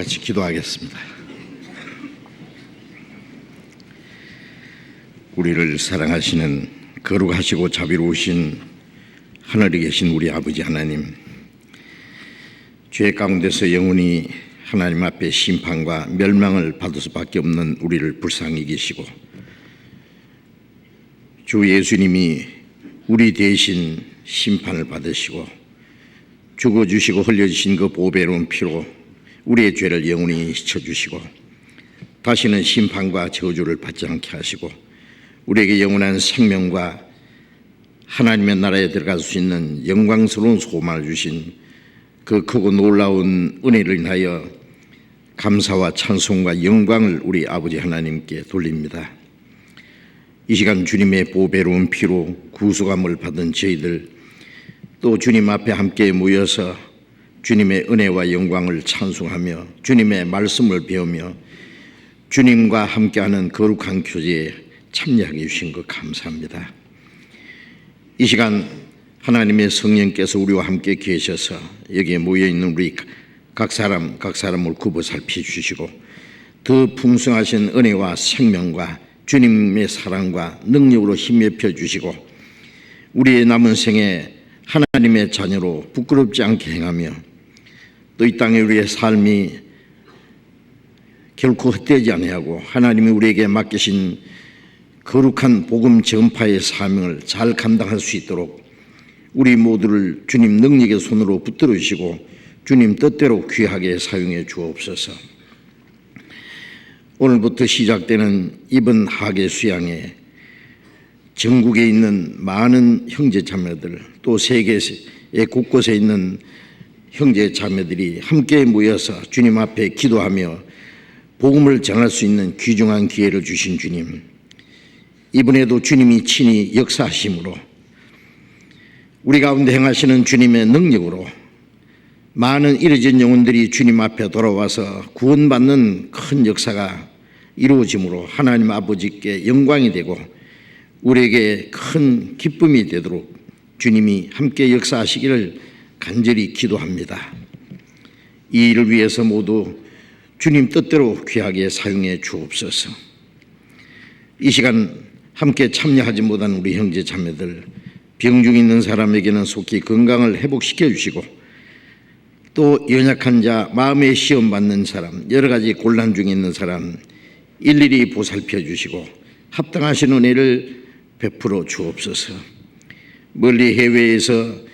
같이 기도하겠습니다. 우리를 사랑하시는 거룩하시고 자비로우신 하늘에 계신 우리 아버지 하나님, 죄 가운데서 영원히 하나님 앞에 심판과 멸망을 받을 수밖에 없는 우리를 불쌍히 여기시고, 주 예수님이 우리 대신 심판을 받으시고 죽어주시고 흘려주신 그 보배로운 피로 우리의 죄를 영원히 씻어주시고 다시는 심판과 저주를 받지 않게 하시고 우리에게 영원한 생명과 하나님의 나라에 들어갈 수 있는 영광스러운 소망을 주신 그 크고 놀라운 은혜를 인하여 감사와 찬송과 영광을 우리 아버지 하나님께 돌립니다. 이 시간 주님의 보배로운 피로 구속함을 받은 저희들, 또 주님 앞에 함께 모여서 주님의 은혜와 영광을 찬송하며 주님의 말씀을 배우며 주님과 함께하는 거룩한 교제에 참여하게 해주신 것 감사합니다. 이 시간 하나님의 성령께서 우리와 함께 계셔서 여기에 모여있는 우리 각 사람을 굽어 살펴주시고 더 풍성하신 은혜와 생명과 주님의 사랑과 능력으로 힘입혀 주시고 우리의 남은 생에 하나님의 자녀로 부끄럽지 않게 행하며 또 이 땅에 우리의 삶이 결코 헛되지 아니하고 하나님이 우리에게 맡기신 거룩한 복음 전파의 사명을 잘 감당할 수 있도록 우리 모두를 주님 능력의 손으로 붙들어 주시고 주님 뜻대로 귀하게 사용해 주옵소서. 오늘부터 시작되는 이번 하계 수양에 전국에 있는 많은 형제 자매들, 또 세계의 곳곳에 있는 형제 자매들이 함께 모여서 주님 앞에 기도하며 복음을 전할 수 있는 귀중한 기회를 주신 주님, 이번에도 주님이 친히 역사하심으로 우리 가운데 행하시는 주님의 능력으로 많은 잃어진 영혼들이 주님 앞에 돌아와서 구원받는 큰 역사가 이루어짐으로 하나님 아버지께 영광이 되고 우리에게 큰 기쁨이 되도록 주님이 함께 역사하시기를 간절히 기도합니다. 이 일을 위해서 모두 주님 뜻대로 귀하게 사용해 주옵소서. 이 시간 함께 참여하지 못한 우리 형제 자매들, 병중 있는 사람에게는 속히 건강을 회복시켜 주시고 또 연약한 자, 마음의 시험 받는 사람, 여러 가지 곤란 중에 있는 사람 일일이 보살펴 주시고 합당하신 은혜를 베풀어 주옵소서. 멀리 해외에서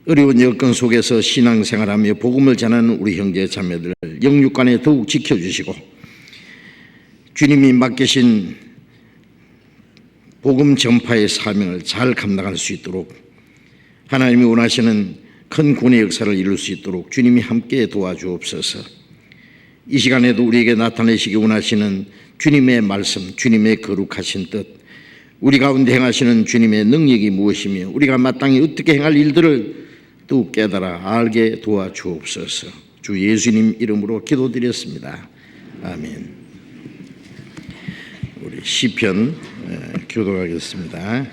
어려운 여건 속에서 신앙생활하며 복음을 전하는 우리 형제 자매들 영육간에 더욱 지켜주시고 주님이 맡기신 복음 전파의 사명을 잘 감당할 수 있도록 하나님이 원하시는 큰 구원의 역사를 이룰 수 있도록 주님이 함께 도와주옵소서. 이 시간에도 우리에게 나타내시기 원하시는 주님의 말씀, 주님의 거룩하신 뜻, 우리 가운데 행하시는 주님의 능력이 무엇이며 우리가 마땅히 어떻게 행할 일들을 또 깨달아 알게 도와주옵소서. 주 예수님 이름으로 기도드렸습니다. 아멘. 우리 시편 교독하겠습니다.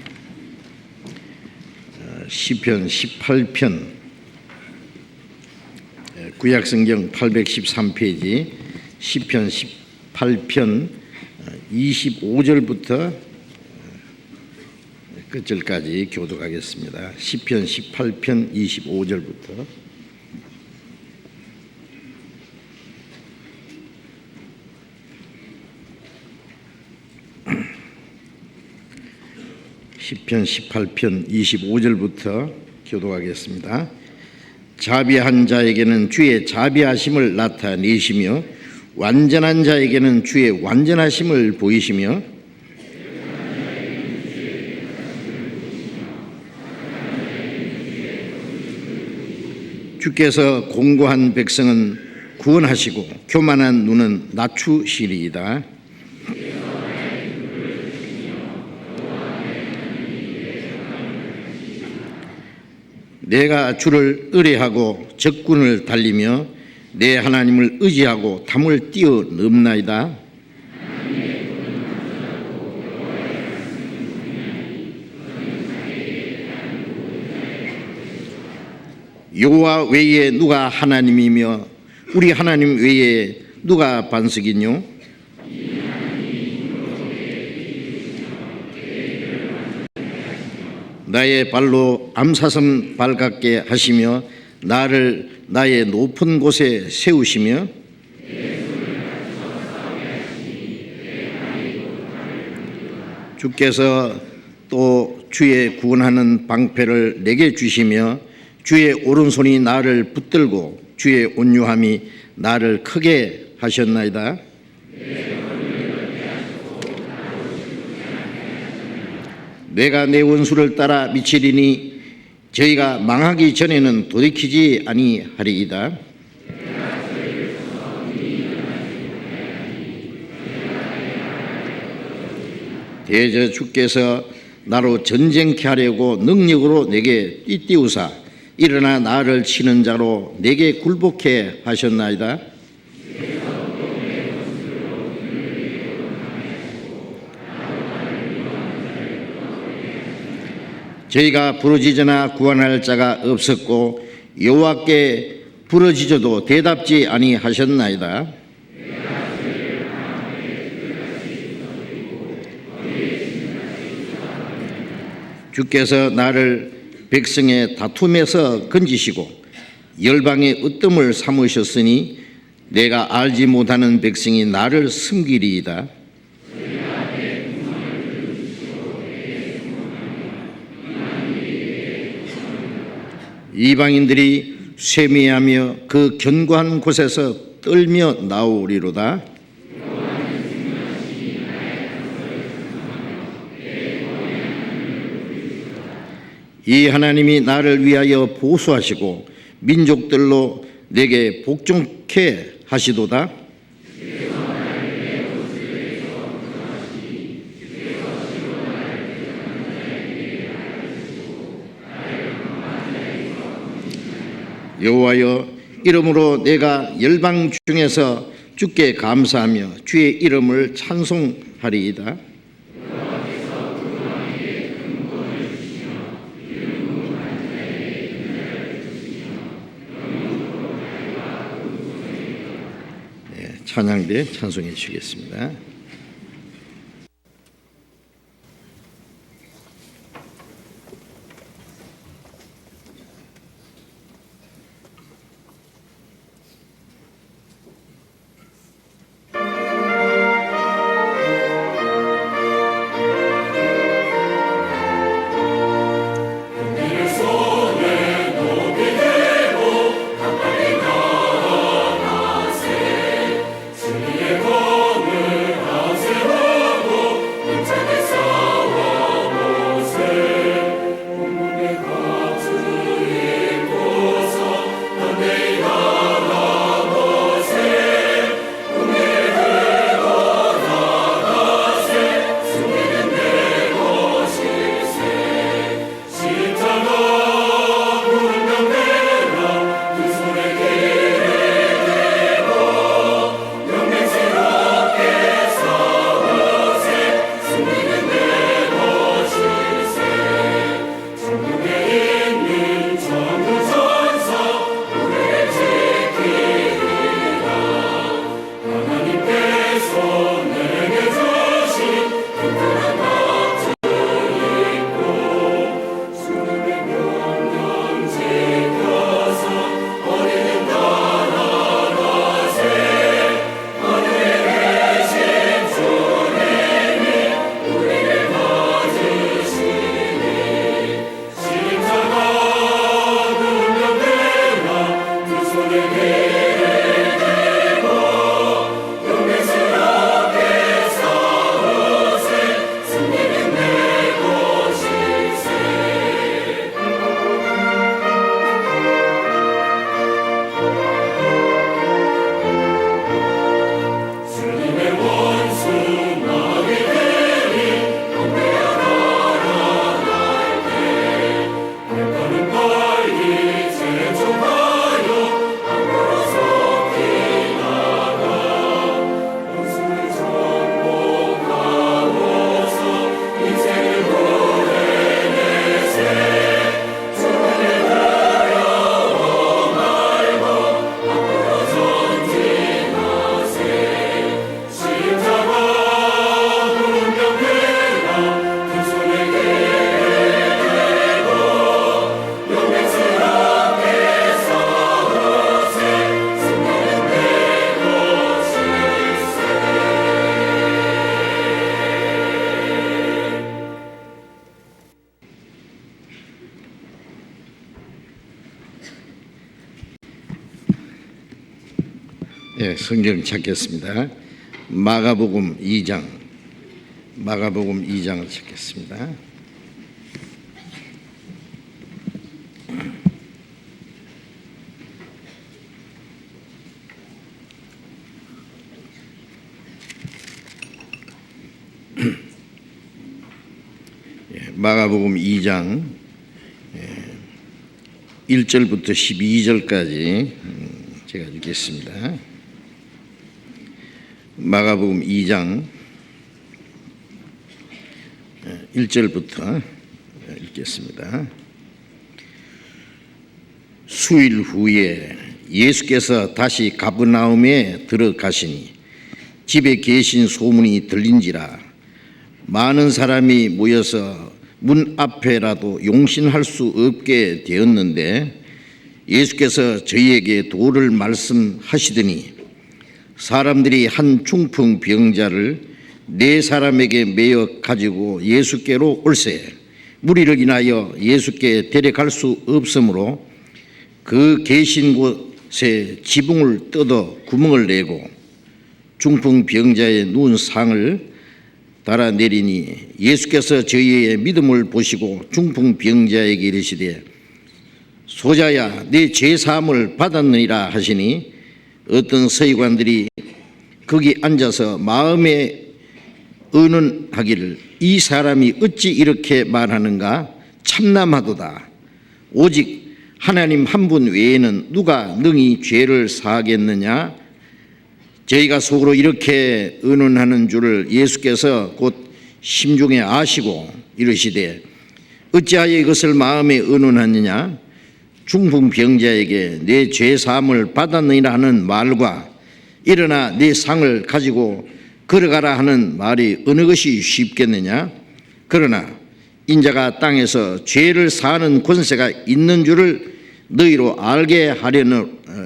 시편 18편 구약성경 813페이지 시편 18편 25절부터 끝절까지 교독하겠습니다. 시편 18편 25절부터 시편 18편 25절부터 교독하겠습니다. 자비한 자에게는 주의 자비하심을 나타내시며 완전한 자에게는 주의 완전하심을 보이시며 주께서 공고한 백성은 구원하시고 교만한 눈은 낮추시리이다. 내가 주를 의뢰하고 적군을 달리며 내 하나님을 의지하고 담을 뛰어넘나이다. 여호와 외에 누가 하나님이며 우리 하나님 외에 누가 반석이뇨? 나의 발로 암사슴 발 같게 하시며 나를 나의 높은 곳에 세우시며 주께서 또 주의 구원하는 방패를 내게 주시며 주의 오른손이 나를 붙들고 주의 온유함이 나를 크게 하셨나이다. 내가 내 원수를 따라 미치리니 저희가 망하기 전에는 돌이키지 아니하리이다. 대저 주께서 나로 전쟁케 하려고 능력으로 내게 띠띠우사 일어나 나를 치는 자로 내게 굴복해 하셨나이다. 저희가 부르짖으나 구원할 자가 없었고 여호와께 부르짖어도 대답지 아니하셨나이다. 주께서 나를 백성의 다툼에서 건지시고 열방의 으뜸을 삼으셨으니 내가 알지 못하는 백성이 나를 숨기리이다. 이방인들이 쇠미하며 그 견고한 곳에서 떨며 나오리로다. 이 하나님이 나를 위하여 보수하시고 민족들로 내게 복종케 하시도다. 여호와여, 이름으로 내가 열방 중에서 주께 감사하며 주의 이름을 찬송하리이다. 찬양대 찬송해 주시겠습니다. 주의 권을 예, 성경 찾겠습니다. 마가복음 2장 마가복음 2장을 찾겠습니다. 마가복음 2장 1절부터 12절까지 제가 읽겠습니다. 마가복음 2장 1절부터 읽겠습니다. 수일 후에 예수께서 다시 가버나움에 들어가시니 집에 계신 소문이 들린지라 많은 사람이 모여서 문 앞에라도 용신할 수 없게 되었는데 예수께서 저희에게 도를 말씀하시더니 사람들이 한 중풍 병자를 4사람에게 매어 가지고 예수께로 올세 무리를 인하여 예수께 데려갈 수 없으므로 그 계신 곳에 지붕을 뜯어 구멍을 내고 중풍 병자의 누운 상을 달아내리니 예수께서 저희의 믿음을 보시고 중풍 병자에게 이르시되 소자야 네 죄사함을 받았느니라 하시니 어떤 서기관들이 거기 앉아서 마음에 의논하기를 이 사람이 어찌 이렇게 말하는가 참남하도다. 오직 하나님 한 분 외에는 누가 능히 죄를 사하겠느냐. 저희가 속으로 이렇게 의논하는 줄을 예수께서 곧 심중에 아시고 이르시되 어찌하여 이것을 마음에 의논하느냐. 중풍 병자에게 내 죄사함을 받았느니라 하는 말과 일어나 내 상을 가지고 걸어가라 하는 말이 어느 것이 쉽겠느냐. 그러나 인자가 땅에서 죄를 사하는 권세가 있는 줄을 너희로 알게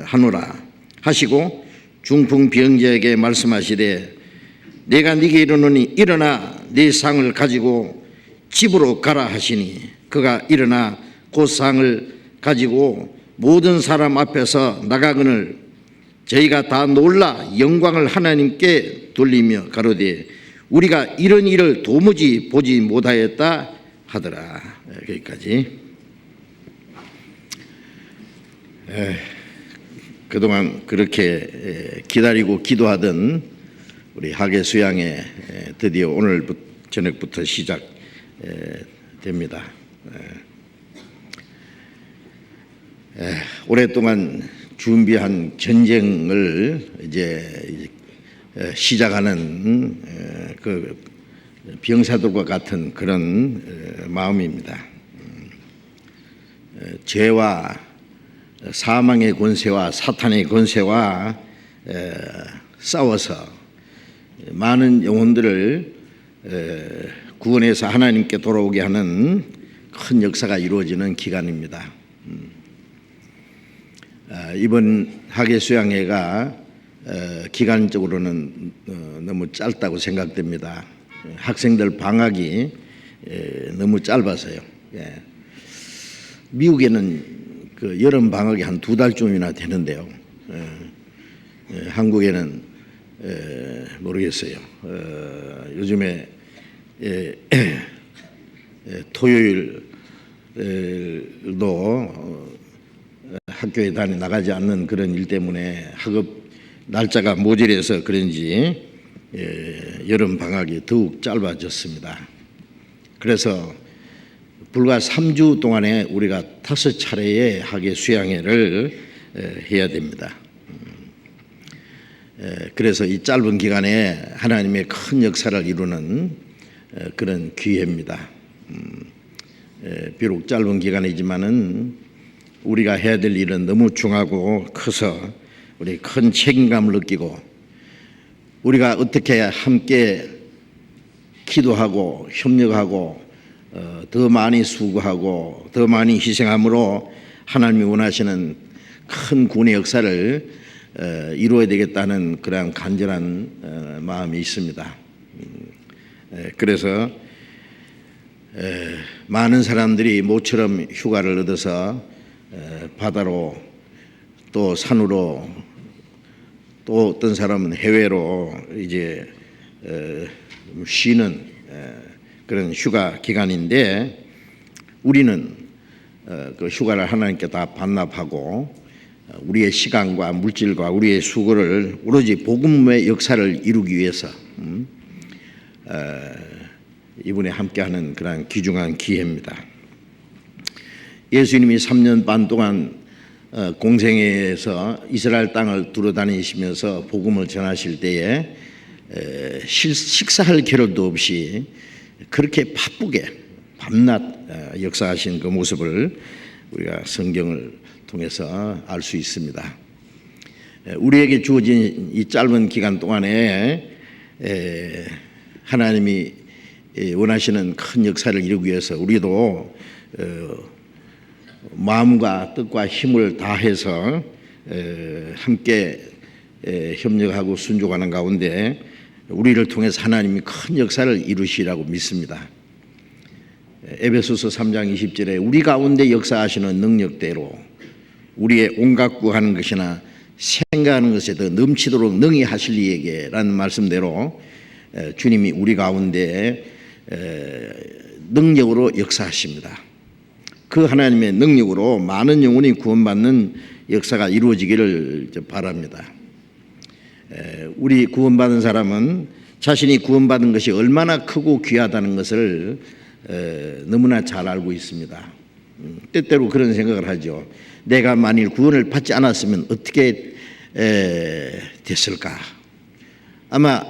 하노라 하시고 중풍 병자에게 말씀하시되 내가 네게 이르노니 일어나 네 상을 가지고 집으로 가라 하시니 그가 일어나 그 상을 가지고 모든 사람 앞에서 나가거늘 저희가 다 놀라 영광을 하나님께 돌리며 가로되 우리가 이런 일을 도무지 보지 못하였다 하더라. 여기까지. 그동안 그렇게 기다리고 기도하던 우리 학예 수양회 드디어 오늘 저녁부터 시작됩니다. 오랫동안 준비한 전쟁을 이제 시작하는 그 병사들과 같은 그런 마음입니다. 죄와 사망의 권세와 사탄의 권세와 싸워서 많은 영혼들을 구원해서 하나님께 돌아오게 하는 큰 역사가 이루어지는 기간입니다. 이번 학예 수양회가 기간적으로는 너무 짧다고 생각됩니다. 학생들 방학이 너무 짧아서요. 미국에는 그 여름 방학이 한 2달쯤이나 되는데요. 한국에는 모르겠어요. 요즘에 토요일도 학교에 나가지 않는 그런 일 때문에 학업 날짜가 모자라서 그런지 여름 방학이 더욱 짧아졌습니다. 그래서 불과 3주 동안에 우리가 5차례의 학예 수양회를 해야 됩니다. 그래서 이 짧은 기간에 하나님의 큰 역사를 이루는 그런 기회입니다. 비록 짧은 기간이지만은 우리가 해야 될 일은 너무 중하고 커서 우리 큰 책임감을 느끼고 우리가 어떻게 함께 기도하고 협력하고 더 많이 수고하고 더 많이 희생함으로 하나님이 원하시는 큰 구원의 역사를 이루어야 되겠다는 그런 간절한 마음이 있습니다. 그래서 많은 사람들이 모처럼 휴가를 얻어서 바다로 또 산으로 또 어떤 사람은 해외로 이제 쉬는 그런 휴가 기간인데 우리는 그 휴가를 하나님께 다 반납하고 우리의 시간과 물질과 우리의 수고를 오로지 복음의 역사를 이루기 위해서 이번에 함께하는 그런 귀중한 기회입니다. 예수님이 3년 반 동안 공생애에서 이스라엘 땅을 두루다니시면서 복음을 전하실 때에 식사할 겨를도 없이 그렇게 바쁘게 밤낮 역사하신 그 모습을 우리가 성경을 통해서 알 수 있습니다. 우리에게 주어진 이 짧은 기간 동안에 하나님이 원하시는 큰 역사를 이루기 위해서 우리도 마음과 뜻과 힘을 다해서 함께 협력하고 순종하는 가운데 우리를 통해서 하나님이 큰 역사를 이루시라고 믿습니다. 에베소서 3장 20절에 우리 가운데 역사하시는 능력대로 우리의 온갖 구하는 것이나 생각하는 것에 더 넘치도록 능히 하실 이에게 라는 말씀대로 주님이 우리 가운데 능력으로 역사하십니다. 그 하나님의 능력으로 많은 영혼이 구원받는 역사가 이루어지기를 바랍니다. 우리 구원받은 사람은 자신이 구원받은 것이 얼마나 크고 귀하다는 것을 너무나 잘 알고 있습니다. 때때로 그런 생각을 하죠. 내가 만일 구원을 받지 않았으면 어떻게 됐을까? 아마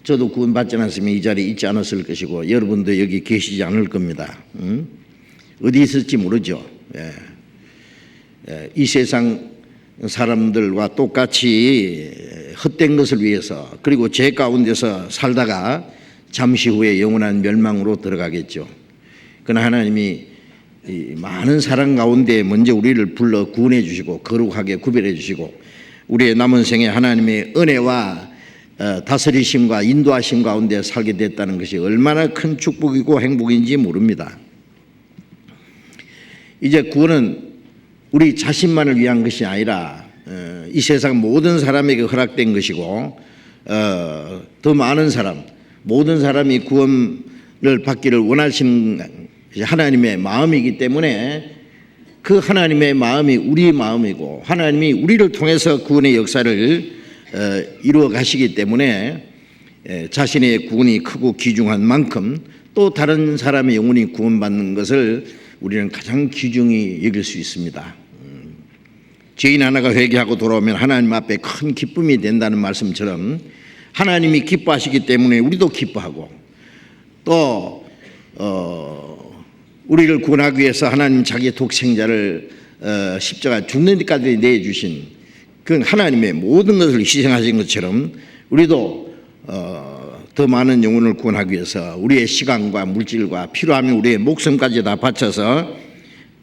저도 구원받지 않았으면 이 자리에 있지 않았을 것이고 여러분도 여기 계시지 않을 겁니다. 어디 있을지 모르죠. 이 세상 사람들과 똑같이 헛된 것을 위해서 그리고 죄 가운데서 살다가 잠시 후에 영원한 멸망으로 들어가겠죠. 그러나 하나님이 이 많은 사랑 가운데 먼저 우리를 불러 구원해 주시고 거룩하게 구별해 주시고 우리의 남은 생에 하나님의 은혜와 다스리심과 인도하심 가운데 살게 됐다는 것이 얼마나 큰 축복이고 행복인지 모릅니다. 이제 구원은 우리 자신만을 위한 것이 아니라 이 세상 모든 사람에게 허락된 것이고 더 많은 사람 모든 사람이 구원을 받기를 원하시는 하나님의 마음이기 때문에 그 하나님의 마음이 우리의 마음이고 하나님이 우리를 통해서 구원의 역사를 이루어 가시기 때문에 자신의 구원이 크고 귀중한 만큼 또 다른 사람의 영혼이 구원받는 것을 우리는 가장 귀중히 여길 수 있습니다. 죄인 하나가 회개하고 돌아오면 하나님 앞에 큰 기쁨이 된다는 말씀처럼 하나님이 기뻐하시기 때문에 우리도 기뻐하고 또 우리를 구원하기 위해서 하나님 자기 독생자를 십자가 죽는 데까지 내주신 그 하나님의 모든 것을 희생하신 것처럼 우리도 더 많은 영혼을 구원하기 위해서 우리의 시간과 물질과 필요하면 우리의 목숨까지 다 바쳐서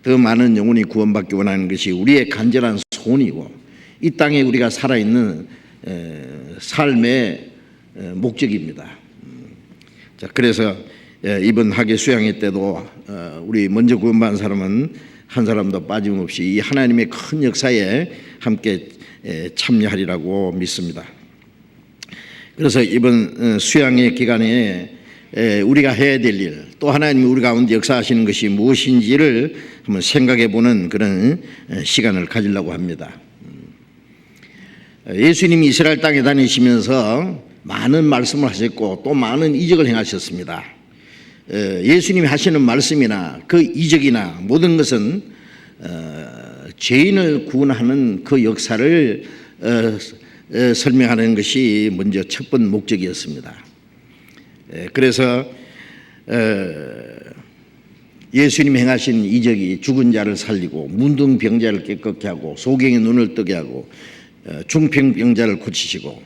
더 많은 영혼이 구원받기 원하는 것이 우리의 간절한 소원이고 이 땅에 우리가 살아있는 삶의 목적입니다. 자, 그래서 이번 학예 수양회 때도 우리 먼저 구원받은 사람은 한 사람도 빠짐없이 이 하나님의 큰 역사에 함께 참여하리라고 믿습니다. 그래서 이번 수양회 기간에 우리가 해야 될 일, 또 하나님이 우리 가운데 역사하시는 것이 무엇인지를 한번 생각해 보는 그런 시간을 가지려고 합니다. 예수님이 이스라엘 땅에 다니시면서 많은 말씀을 하셨고 또 많은 이적을 행하셨습니다. 예수님이 하시는 말씀이나 그 이적이나 모든 것은 죄인을 구원하는 그 역사를 설명하는 것이 먼저 첫 번째 목적이었습니다. 그래서 예수님이 행하신 이적이 죽은 자를 살리고 문둥병자를 깨끗게 하고 소경의 눈을 뜨게 하고 중풍병자를 고치시고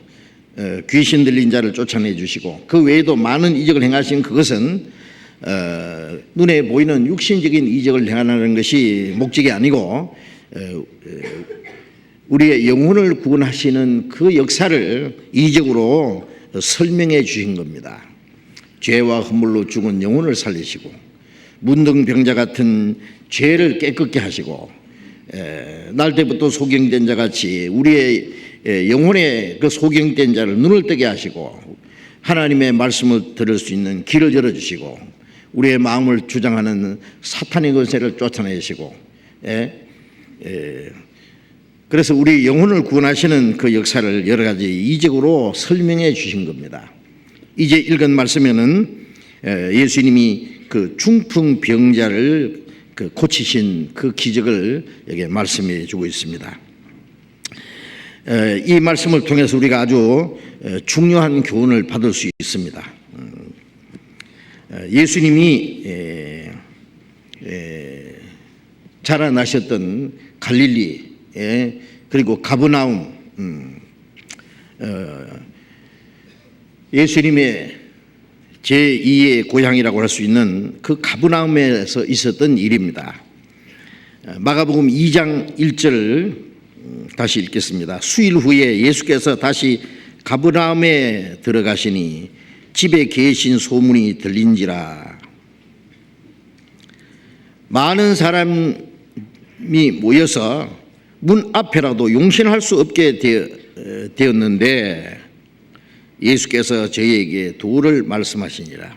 귀신 들린 자를 쫓아내 주시고 그 외에도 많은 이적을 행하신 그것은 눈에 보이는 육신적인 이적을 행하는 것이 목적이 아니고 우리의 영혼을 구원하시는 그 역사를 이적으로 설명해 주신 겁니다. 죄와 허물로 죽은 영혼을 살리시고 문둥병자 같은 죄를 깨끗게 하시고 날 때부터 소경된 자 같이 우리의 영혼의 그 소경된 자를 눈을 뜨게 하시고 하나님의 말씀을 들을 수 있는 길을 열어주시고 우리의 마음을 주장하는 사탄의 권세를 쫓아내시고 그래서 우리 영혼을 구원하시는 그 역사를 여러 가지 이적으로 설명해 주신 겁니다. 이제 읽은 말씀에는 예수님이 그 중풍병자를 그 고치신 그 기적을 여기 말씀해 주고 있습니다. 이 말씀을 통해서 우리가 아주 중요한 교훈을 받을 수 있습니다. 예수님이 자라나셨던 갈릴리 그리고 가버나움 예수님의 제2의 고향이라고 할 수 있는 그 가버나움에서 있었던 일입니다. 마가복음 2장 1절 다시 읽겠습니다. 수일 후에 예수께서 다시 가버나움에 들어가시니 집에 계신 소문이 들린지라. 많은 사람이 모여서 문 앞에라도 용신할 수 없게 되었는데 예수께서 저희에게 도를 말씀하시니라.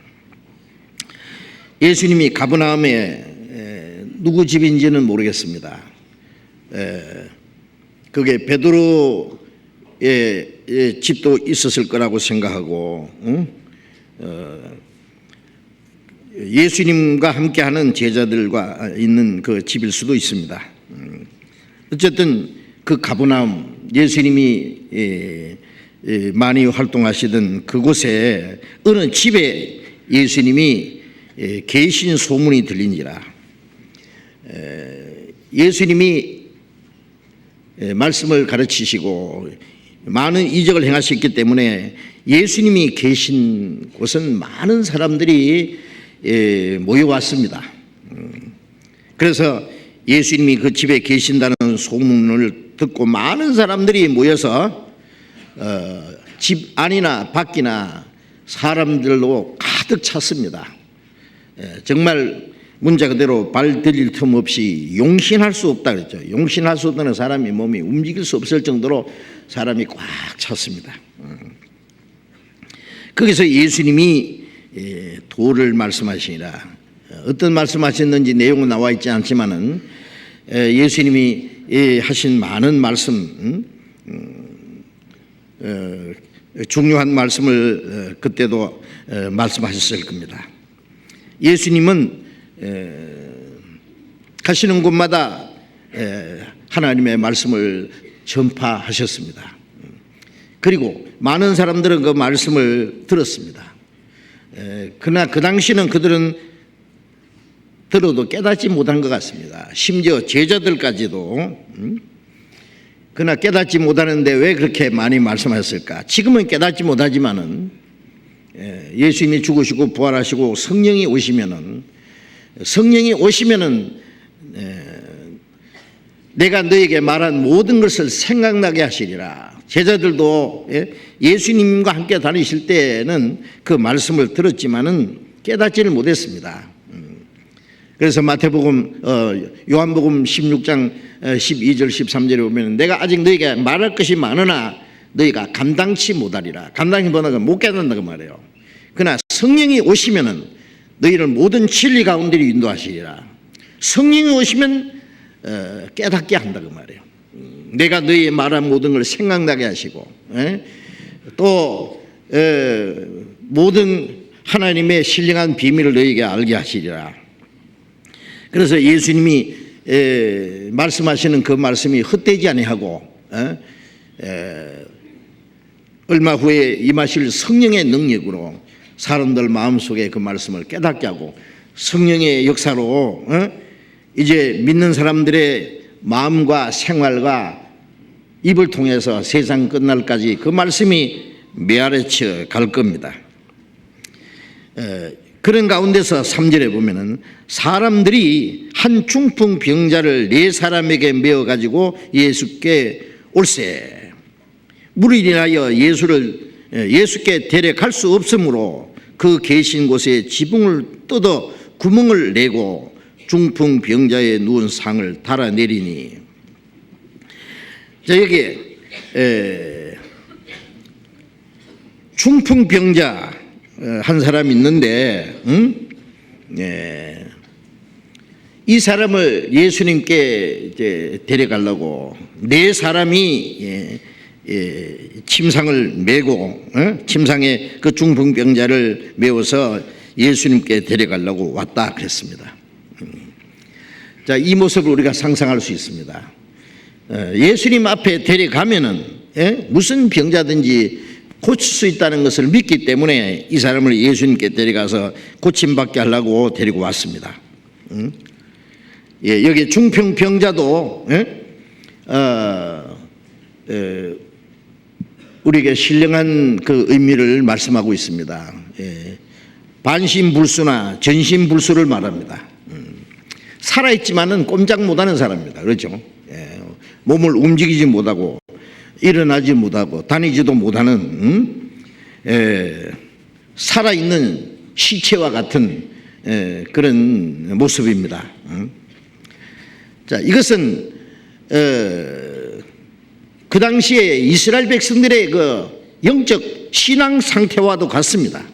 예수님이 가버나움에 누구 집인지는 모르겠습니다. 그게 베드로의 집도 있었을 거라고 생각하고 예수님과 함께하는 제자들과 있는 그 집일 수도 있습니다. 어쨌든 그 가버나움 예수님이 많이 활동하시던 그곳에 어느 집에 예수님이 계신 소문이 들린지라. 예수님이 말씀을 가르치시고 많은 이적을 행하셨기 때문에 예수님이 계신 곳은 많은 사람들이 모여왔습니다. 그래서 예수님이 그 집에 계신다는 소문을 듣고 많은 사람들이 모여서 집 안이나 밖이나 사람들로 가득 찼습니다. 정말 문자 그대로 발 들릴 틈 없이 용신할 수 없다 그랬죠. 용신할 수 없다는 사람이 몸이 움직일 수 없을 정도로 사람이 꽉 찼습니다. 거기서 예수님이 도를 말씀하시니라. 어떤 말씀하셨는지 내용은 나와 있지 않지만은 예수님이 하신 많은 말씀 중요한 말씀을 그때도 말씀하셨을 겁니다. 예수님은 가시는 곳마다 하나님의 말씀을 전파하셨습니다. 그리고 많은 사람들은 그 말씀을 들었습니다. 그러나 그 당시는 그들은 들어도 깨닫지 못한 것 같습니다. 심지어 제자들까지도 그러나 깨닫지 못하는데 왜 그렇게 많이 말씀하셨을까? 지금은 깨닫지 못하지만은 예수님이 죽으시고 부활하시고 성령이 오시면은 내가 너에게 말한 모든 것을 생각나게 하시리라. 제자들도 예수님과 함께 다니실 때는 그 말씀을 들었지만은 깨닫지를 못했습니다. 그래서 마태복음 요한복음 16장 12절 13절에 보면 내가 아직 너에게 말할 것이 많으나 너희가 감당치 못하리라. 감당치 못하면 못 깨닫는다고 말해요. 그러나 성령이 오시면은 너희를 모든 진리 가운데로 인도하시리라. 성령이 오시면 깨닫게 한다고 말해요. 내가 너희의 말한 모든 걸 생각나게 하시고 또 모든 하나님의 신령한 비밀을 너희에게 알게 하시리라. 그래서 예수님이 말씀하시는 그 말씀이 헛되지 아니하고 얼마 후에 임하실 성령의 능력으로 사람들 마음속에 그 말씀을 깨닫게 하고 성령의 역사로 이제 믿는 사람들의 마음과 생활과 입을 통해서 세상 끝날까지 그 말씀이 메아리쳐 갈 겁니다. 그런 가운데서 3절에 보면은 사람들이 한 중풍 병자를 4사람에게 메어 가지고 예수께 올세 무리 인하여 예수께 데려갈 수 없으므로 그 계신 곳에 지붕을 뜯어 구멍을 내고 중풍 병자에 누운 상을 달아내리니. 자, 여기 중풍병자 한 사람 있는데, 이 사람을 예수님께 이제 데려가려고 네 사람이 침상을 메고, 침상에 그 중풍병자를 메워서 예수님께 데려가려고 왔다 그랬습니다. 자, 이 모습을 우리가 상상할 수 있습니다. 예수님 앞에 데려가면은 무슨 병자든지 고칠 수 있다는 것을 믿기 때문에 이 사람을 예수님께 데려가서 고침받게 하려고 데리고 왔습니다. 여기 중풍병자도 우리에게 신령한 그 의미를 말씀하고 있습니다. 반신불수나 전신불수를 말합니다. 살아있지만은 꼼짝 못하는 사람입니다. 그렇죠? 몸을 움직이지 못하고 일어나지 못하고 다니지도 못하는 살아있는 시체와 같은 그런 모습입니다. 자, 이것은 그 당시에 이스라엘 백성들의 그 영적 신앙 상태와도 같습니다.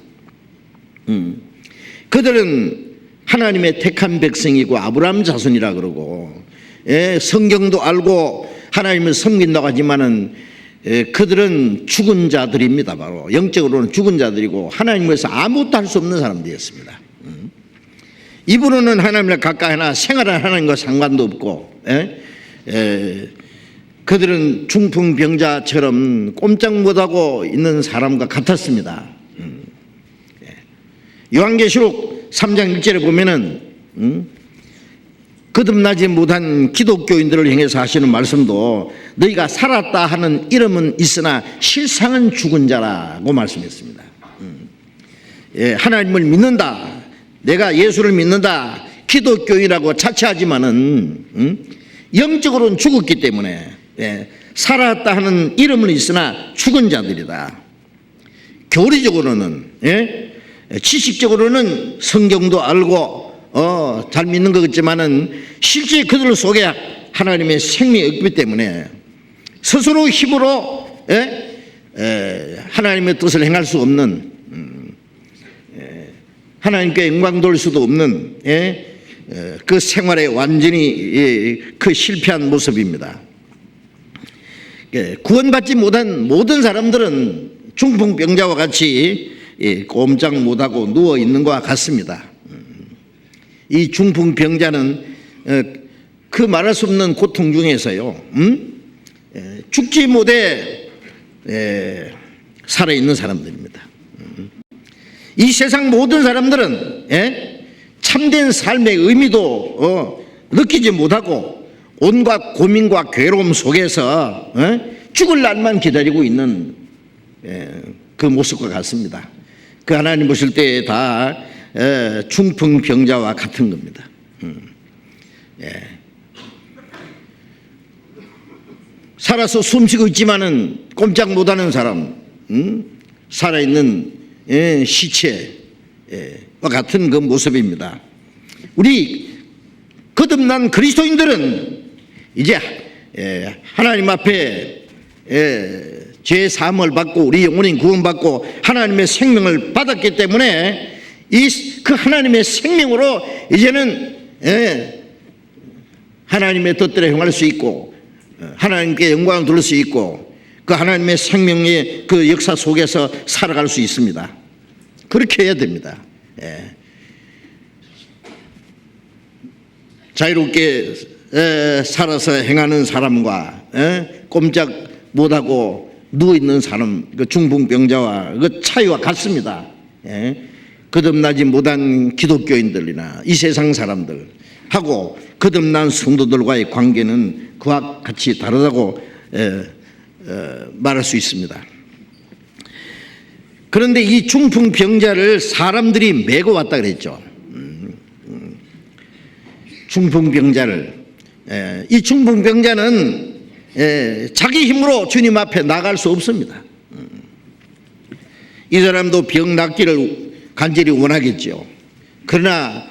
그들은 하나님의 택한 백성이고 아브라함 자손이라 그러고, 성경도 알고 하나님을 섬긴다고 하지만은 그들은 죽은 자들입니다. 바로 영적으로는 죽은 자들이고 하나님께서 아무것도 할 수 없는 사람들이었습니다. 입으로는 하나님을 가까이 하나 생활은 하나님과 상관도 없고, 그들은 중풍병자처럼 꼼짝 못하고 있는 사람과 같았습니다. 요한계시록 3장 1절에 보면은 거듭나지 못한 기독교인들을 향해서 하시는 말씀도 너희가 살았다 하는 이름은 있으나 실상은 죽은 자라고 말씀했습니다. 하나님을 믿는다, 내가 예수를 믿는다, 기독교인이라고 자처하지만은 영적으로는 죽었기 때문에 살았다 하는 이름은 있으나 죽은 자들이다. 교리적으로는, 지식적으로는 성경도 알고 잘 믿는 것 같지만은 실제 그들 속에 하나님의 생명이 없기 때문에 스스로 힘으로 하나님의 뜻을 행할 수 없는, 하나님께 영광 돌릴 수도 없는 그 생활에 완전히 그 실패한 모습입니다. 구원받지 못한 모든 사람들은 중풍병자와 같이 꼼짝 못하고 누워있는 것과 같습니다. 이 중풍병자는 그 말할 수 없는 고통 중에서요, 죽지 못해 살아있는 사람들입니다. 이 세상 모든 사람들은 참된 삶의 의미도 느끼지 못하고 온갖 고민과 괴로움 속에서 죽을 날만 기다리고 있는 그 모습과 같습니다. 그 하나님 보실 때 다 중풍병자와 같은 겁니다. 살아서 숨쉬고 있지만은 꼼짝 못하는 사람, 살아있는 시체와 같은 그 모습입니다. 우리 거듭난 그리스도인들은 이제 하나님 앞에 죄 사함을 받고 우리 영혼이 구원받고 하나님의 생명을 받았기 때문에 그 하나님의 생명으로 이제는 하나님의 뜻대로 행할 수 있고 하나님께 영광을 돌릴 수 있고 그 하나님의 생명의 그 역사 속에서 살아갈 수 있습니다. 그렇게 해야 됩니다. 자유롭게 살아서 행하는 사람과 꼼짝 못하고 누워있는 사람, 그 중풍병자와 그 차이와 같습니다. 거듭나지 못한 기독교인들이나 이 세상 사람들하고 거듭난 성도들과의 관계는 그와 같이 다르다고 말할 수 있습니다. 그런데 이 중풍병자를 사람들이 메고 왔다 그랬죠. 중풍병자를, 이 중풍병자는 자기 힘으로 주님 앞에 나갈 수 없습니다. 이 사람도 병 낫기를 간절히 원하겠죠. 그러나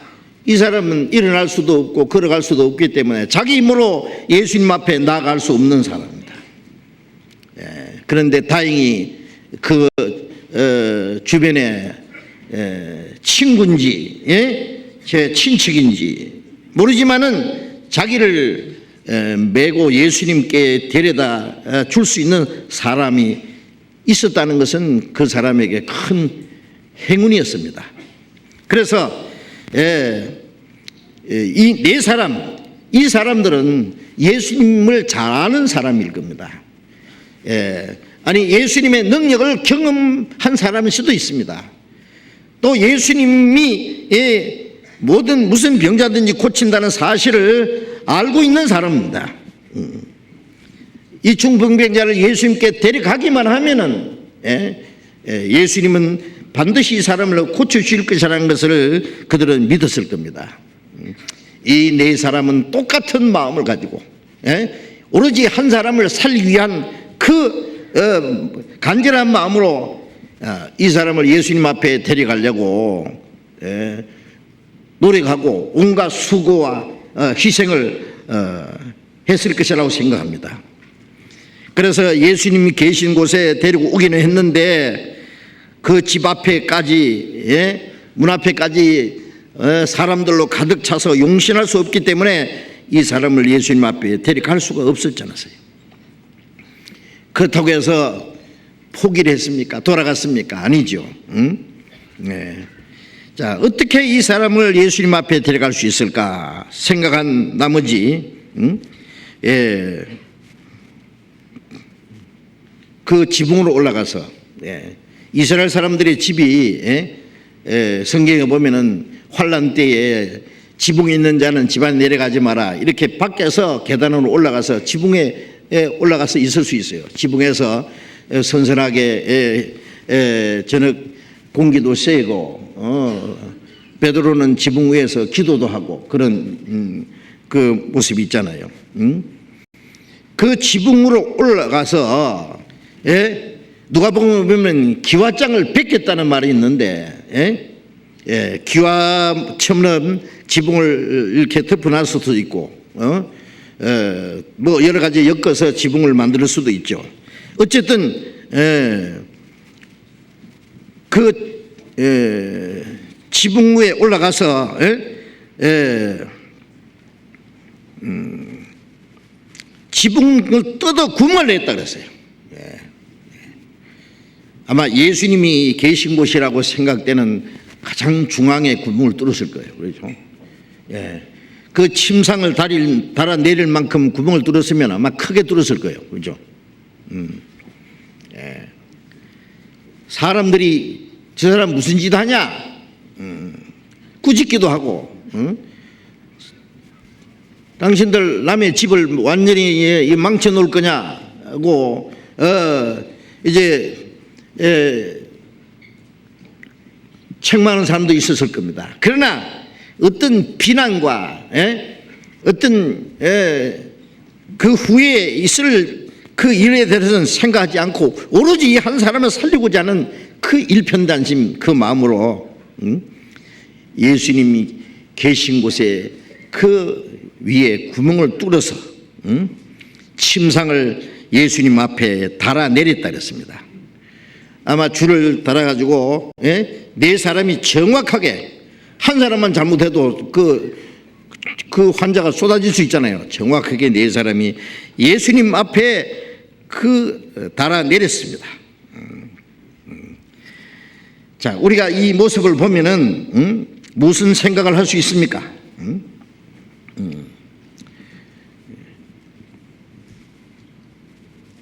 이 사람은 일어날 수도 없고 걸어갈 수도 없기 때문에 자기 힘으로 예수님 앞에 나아갈 수 없는 사람입니다. 그런데 다행히 그 주변에 친구인지 제 친척인지 모르지만은 자기를 메고 예수님께 데려다 줄 수 있는 사람이 있었다는 것은 그 사람에게 큰 행운이었습니다. 그래서 이 사람들은 예수님을 잘 아는 사람일 겁니다. 아니 예수님의 능력을 경험한 사람일 수도 있습니다. 또 예수님이 무슨 병자든지 고친다는 사실을 알고 있는 사람입니다. 이 중풍병자를 예수님께 데려가기만 하면은 예수님은 반드시 이 사람을 고쳐주실 것이라는 것을 그들은 믿었을 겁니다. 이 네 사람은 똑같은 마음을 가지고 오로지 한 사람을 살리기 위한 그 간절한 마음으로 이 사람을 예수님 앞에 데려가려고 노력하고 온갖 수고와 희생을 했을 것이라고 생각합니다. 그래서 예수님이 계신 곳에 데리고 오기는 했는데 그 집 앞에까지 문 앞에까지 사람들로 가득 차서 용신할 수 없기 때문에 이 사람을 예수님 앞에 데려갈 수가 없었잖아요. 그렇다고 해서 포기를 했습니까? 돌아갔습니까? 아니죠. 자, 어떻게 이 사람을 예수님 앞에 데려갈 수 있을까 생각한 나머지 그 지붕으로 올라가서 이스라엘 사람들의 집이 성경에 보면은 환란 때에 지붕에 있는 자는 집안에 내려가지 마라 이렇게 밖에서 계단으로 올라가서 지붕에 올라가서 있을 수 있어요. 지붕에서 선선하게 저녁 공기도 쐬고 베드로는 지붕 위에서 기도도 하고 그런 그 모습이 있잖아요. 그 지붕으로 올라가서 누가 보면 기와장을 뺏겼다는 말이 있는데 기와처럼 지붕을 이렇게 덮어놨을 수도 있고 뭐 여러 가지 엮어서 지붕을 만들 수도 있죠. 어쨌든 그 지붕 위에 올라가서 지붕을 뜯어 구멍을 냈다 그랬어요. 아마 예수님이 계신 곳이라고 생각되는 가장 중앙에 구멍을 뚫었을 거예요. 그렇죠? 그 침상을 달아 내릴 만큼 구멍을 뚫었으면 아마 크게 뚫었을 거예요. 그렇죠? 사람들이 저 사람 무슨 짓 하냐? 꾸짖기도 하고, 당신들 남의 집을 완전히 망쳐 놓을 거냐고, 이제, 책망하는 사람도 있었을 겁니다. 그러나 어떤 비난과 어떤 그 후에 있을 그 일에 대해서는 생각하지 않고 오로지 한 사람을 살리고자 하는 그 일편단심 그 마음으로 예수님이 계신 곳에 그 위에 구멍을 뚫어서 침상을 예수님 앞에 달아내렸다 그랬습니다. 아마 줄을 달아가지고 네 사람이 정확하게 한 사람만 잘못해도 그 환자가 쏟아질 수 있잖아요. 정확하게 네 사람이 예수님 앞에 달아내렸습니다. 자, 우리가 이 모습을 보면은 무슨 생각을 할 수 있습니까?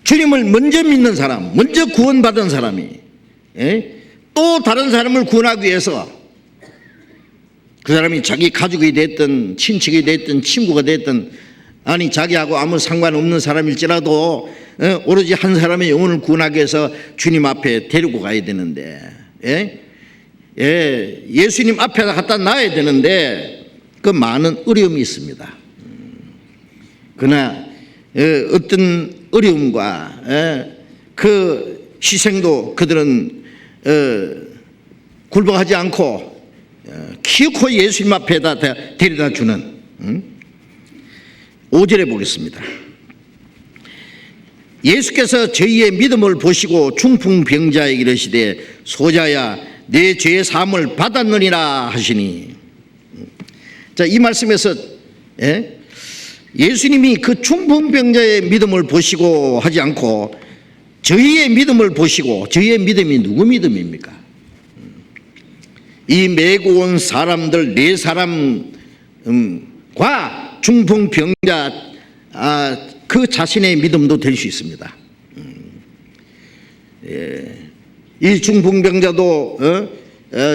주님을 먼저 믿는 사람, 먼저 구원받은 사람이 또 다른 사람을 구원하기 위해서 그 사람이 자기 가족이 됐든 친척이 됐든 친구가 됐든 아니 자기하고 아무 상관없는 사람일지라도 오로지 한 사람의 영혼을 구원하기 위해서 주님 앞에 데리고 가야 되는데 예수님 앞에다 갖다 놔야 되는데 그 많은 어려움이 있습니다. 그러나 어떤 어려움과 그 희생도 그들은 굴복하지 않고 기어코 예수님 앞에다 데려다 주는 5절에 보겠습니다. 예수께서 저희의 믿음을 보시고 중풍병자에게 이르시되 소자야 내 죄의 사함을 받았느니라 하시니. 자, 이 말씀에서 예수님이 그 중풍병자의 믿음을 보시고 하지 않고 저희의 믿음을 보시고, 저희의 믿음이 누구 믿음입니까? 이 메고 온 사람들 네 사람과 중풍병자 그 자신의 믿음도 될 수 있습니다. 이 중풍병자도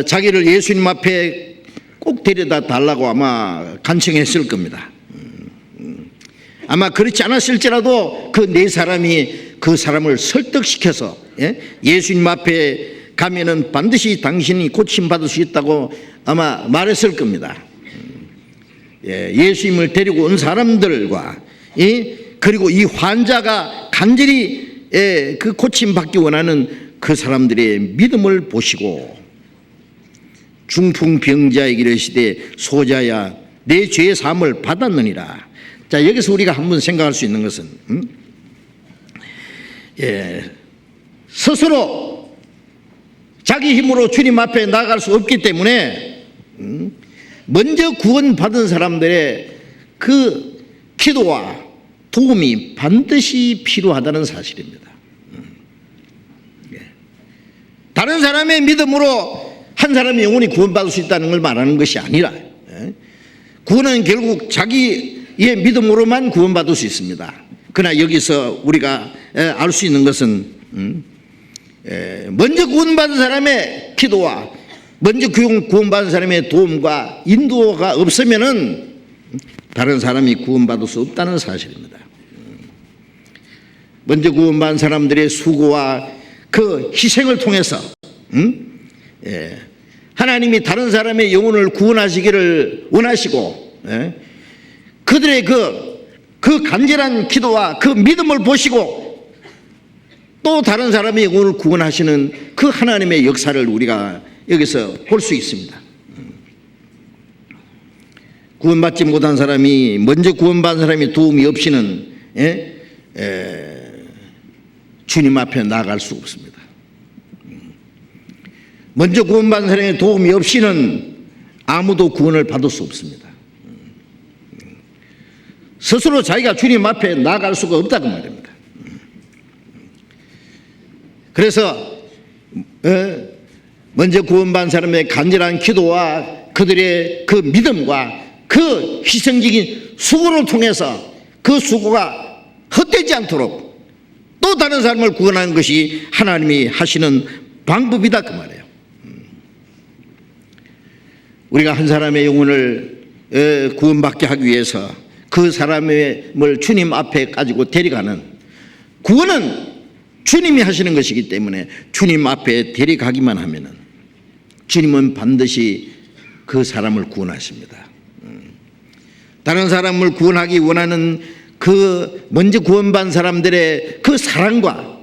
자기를 예수님 앞에 꼭 데려다 달라고 아마 간청했을 겁니다. 아마 그렇지 않았을지라도 그 네 사람이 그 사람을 설득시켜서 예수님 앞에 가면은 반드시 당신이 고침받을 수 있다고 아마 말했을 겁니다. 예수님을 데리고 온 사람들과 그리고 이 환자가 간절히 그 고침받기 원하는 그 사람들의 믿음을 보시고 중풍병자에게 이르시되 소자야 내 죄의 사함을 받았느니라. 자, 여기서 우리가 한번 생각할 수 있는 것은 스스로 자기 힘으로 주님 앞에 나아갈 수 없기 때문에 먼저 구원받은 사람들의 그 기도와 도움이 반드시 필요하다는 사실입니다. 다른 사람의 믿음으로 한 사람이 영원히 구원받을 수 있다는 걸 말하는 것이 아니라 구원은 결국 자기의 믿음으로만 구원받을 수 있습니다. 그러나 여기서 우리가 알 수 있는 것은 먼저 구원받은 사람의 기도와 먼저 구원받은 사람의 도움과 인도가 없으면은 다른 사람이 구원받을 수 없다는 사실입니다. 먼저 구원받은 사람들의 수고와 그 희생을 통해서 하나님이 다른 사람의 영혼을 구원하시기를 원하시고 그들의 그 간절한 기도와 그 믿음을 보시고 또 다른 사람의 영혼을 구원하시는 그 하나님의 역사를 우리가 여기서 볼 수 있습니다. 구원받지 못한 사람이 먼저 구원받은 사람의 도움이 없이는 주님 앞에 나아갈 수 없습니다. 먼저 구원받은 사람의 도움이 없이는 아무도 구원을 받을 수 없습니다. 스스로 자기가 주님 앞에 나아갈 수가 없다고 말입니다. 그래서 먼저 구원받은 사람의 간절한 기도와 그들의 그 믿음과 그 희생적인 수고를 통해서 그 수고가 헛되지 않도록 또 다른 사람을 구원하는 것이 하나님이 하시는 방법이다 그 말이에요. 우리가 한 사람의 영혼을 구원받게 하기 위해서 그 사람을 주님 앞에 가지고 데려가는 구원은 주님이 하시는 것이기 때문에 주님 앞에 데려가기만 하면은 주님은 반드시 그 사람을 구원하십니다. 다른 사람을 구원하기 원하는 그 먼저 구원받은 사람들의 그 사랑과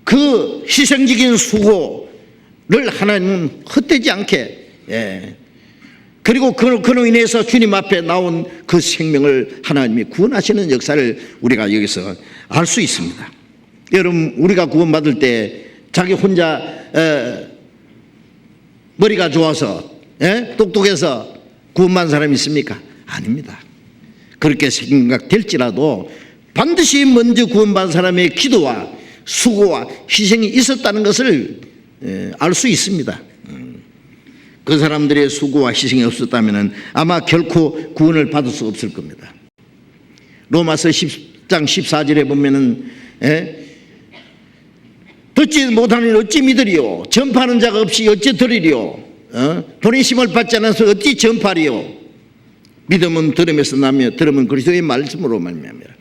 그 희생적인 수고를 하나님은 헛되지 않게 그리고 그로 인해서 주님 앞에 나온 그 생명을 하나님이 구원하시는 역사를 우리가 여기서 알 수 있습니다. 여러분, 우리가 구원받을 때 자기 혼자 머리가 좋아서 똑똑해서 구원받은 사람이 있습니까? 아닙니다. 그렇게 생각될지라도 반드시 먼저 구원받은 사람의 기도와 수고와 희생이 있었다는 것을 알 수 있습니다. 그 사람들의 수고와 희생이 없었다면 아마 결코 구원을 받을 수 없을 겁니다. 로마서 10장 14절에 보면은 듣지 못하는 어찌 믿으리요? 전파하는 자가 없이 어찌 들으리요? 본인심을 받지 않아서 어찌 전파리요? 믿음은 들음에서 나며 들음은 그리스도의 말씀으로 말미암으라.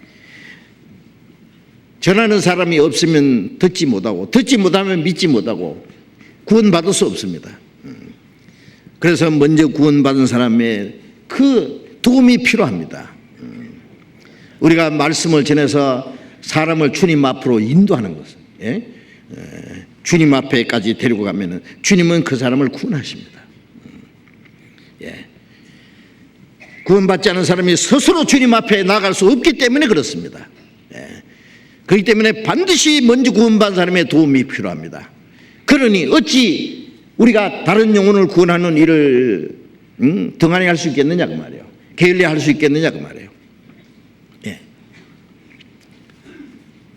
전하는 사람이 없으면 듣지 못하고 듣지 못하면 믿지 못하고 구원받을 수 없습니다. 그래서 먼저 구원받은 사람의 그 도움이 필요합니다. 우리가 말씀을 전해서 사람을 주님 앞으로 인도하는 것은 주님 앞에까지 데리고 가면은 주님은 그 사람을 구원하십니다. 구원받지 않은 사람이 스스로 주님 앞에 나갈 수 없기 때문에 그렇습니다. 그렇기 때문에 반드시 먼저 구원받은 사람의 도움이 필요합니다. 그러니 어찌 우리가 다른 영혼을 구원하는 일을 등한히 할 수 있겠느냐 그 말이에요. 게을리 할 수 있겠느냐 그 말이에요.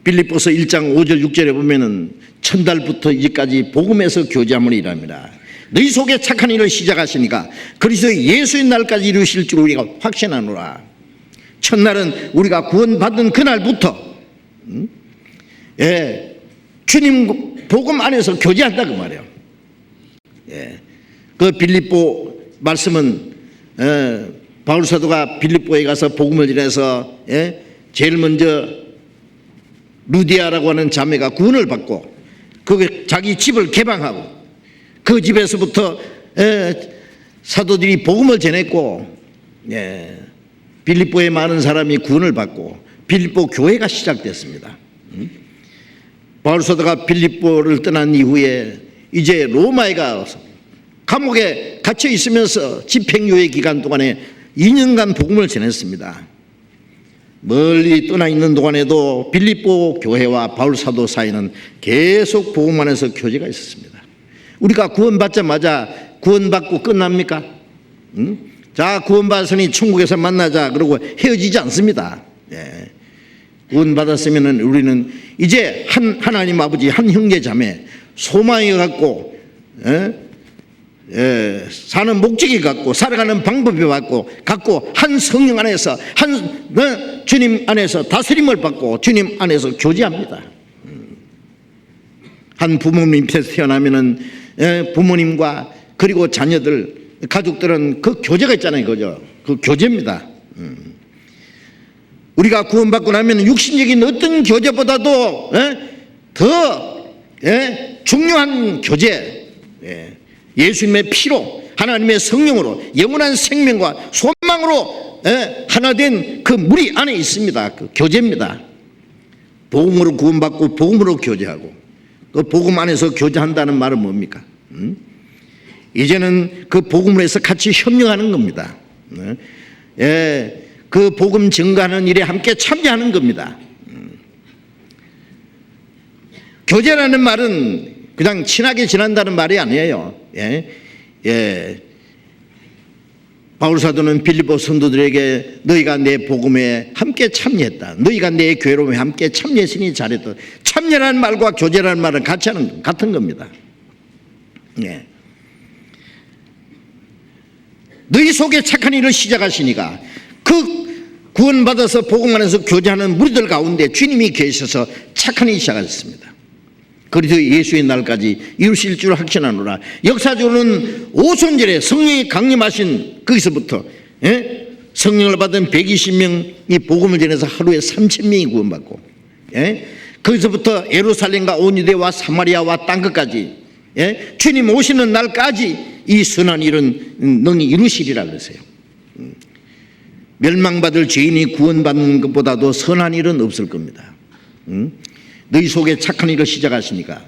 빌립보서 1장 5절 6절에 보면은 천달부터 이제까지 복음에서 교제함을 일합니다. 너희 속에 착한 일을 시작하시니까 그리스도 예수의 날까지 이루실 줄 우리가 확신하노라. 첫날은 우리가 구원받은 그날부터 주님 복음 안에서 교제한다 그 말이에요. 그 빌립보 말씀은 바울 사도가 빌립보에 가서 복음을 전해서 제일 먼저 루디아라고 하는 자매가 구원을 받고 그 자기 집을 개방하고 그 집에서부터 사도들이 복음을 전했고 빌립보에 많은 사람이 구원을 받고 빌립보 교회가 시작됐습니다. 바울 사도가 빌립보를 떠난 이후에 이제 로마에 가서 감옥에 갇혀 있으면서 집행유예 기간 동안에 2년간 복음을 전했습니다. 멀리 떠나 있는 동안에도 빌립보 교회와 바울 사도 사이는 계속 복음 안에서 교제가 있었습니다. 우리가 구원받자마자 구원받고 끝납니까? 자, 구원받았으니 천국에서 만나자 그러고 헤어지지 않습니다. 구원받았으면 우리는 이제 하나님 아버지 한 형제 자매 소망이 갖고 사는 목적이 갖고 살아가는 방법이 갖고 한 성령 안에서 한 주님 안에서 다스림을 받고 주님 안에서 교제합니다. 한 부모님 밑에서 태어나면은 부모님과 그리고 자녀들 가족들은 그 교제가 있잖아요. 그죠? 그 교제입니다. 우리가 구원받고 나면 육신적인 어떤 교제보다도 더 중요한 교제, 예수님의 피로 하나님의 성령으로 영원한 생명과 소망으로 하나 된 그 무리 안에 있습니다. 그 교제입니다. 복음으로 구원받고 복음으로 교제하고 그 복음 안에서 교제한다는 말은 뭡니까? 이제는 그 복음으로 해서 같이 협력하는 겁니다. 그 복음 증거하는 일에 함께 참여하는 겁니다. 교제라는 말은 그냥 친하게 지낸다는 말이 아니에요. 바울 사도는 빌립보 성도들에게 너희가 내 복음에 함께 참여했다. 너희가 내 괴로움에 함께 참여했으니 잘했다. 참여라는 말과 교제라는 말은 같은 겁니다. 너희 속에 착한 일을 시작하시니까 그 구원받아서 복음 안에서 교제하는 무리들 가운데 주님이 계셔서 착한 일이 시작하셨습니다. 그리고 예수의 날까지 이루실 줄 확신하노라. 역사적으로는 오순절에 성령이 강림하신 거기서부터 성령을 받은 120명이 복음을 전해서 하루에 3,000명이 구원받고 거기서부터 예루살렘과 온 유대와 사마리아와 땅끝까지 주님 오시는 날까지 이 선한 일은 능히 이루시리라 그러세요. 멸망받을 죄인이 구원받는 것보다도 선한 일은 없을 겁니다. 너희 속에 착한 일을 시작하시니까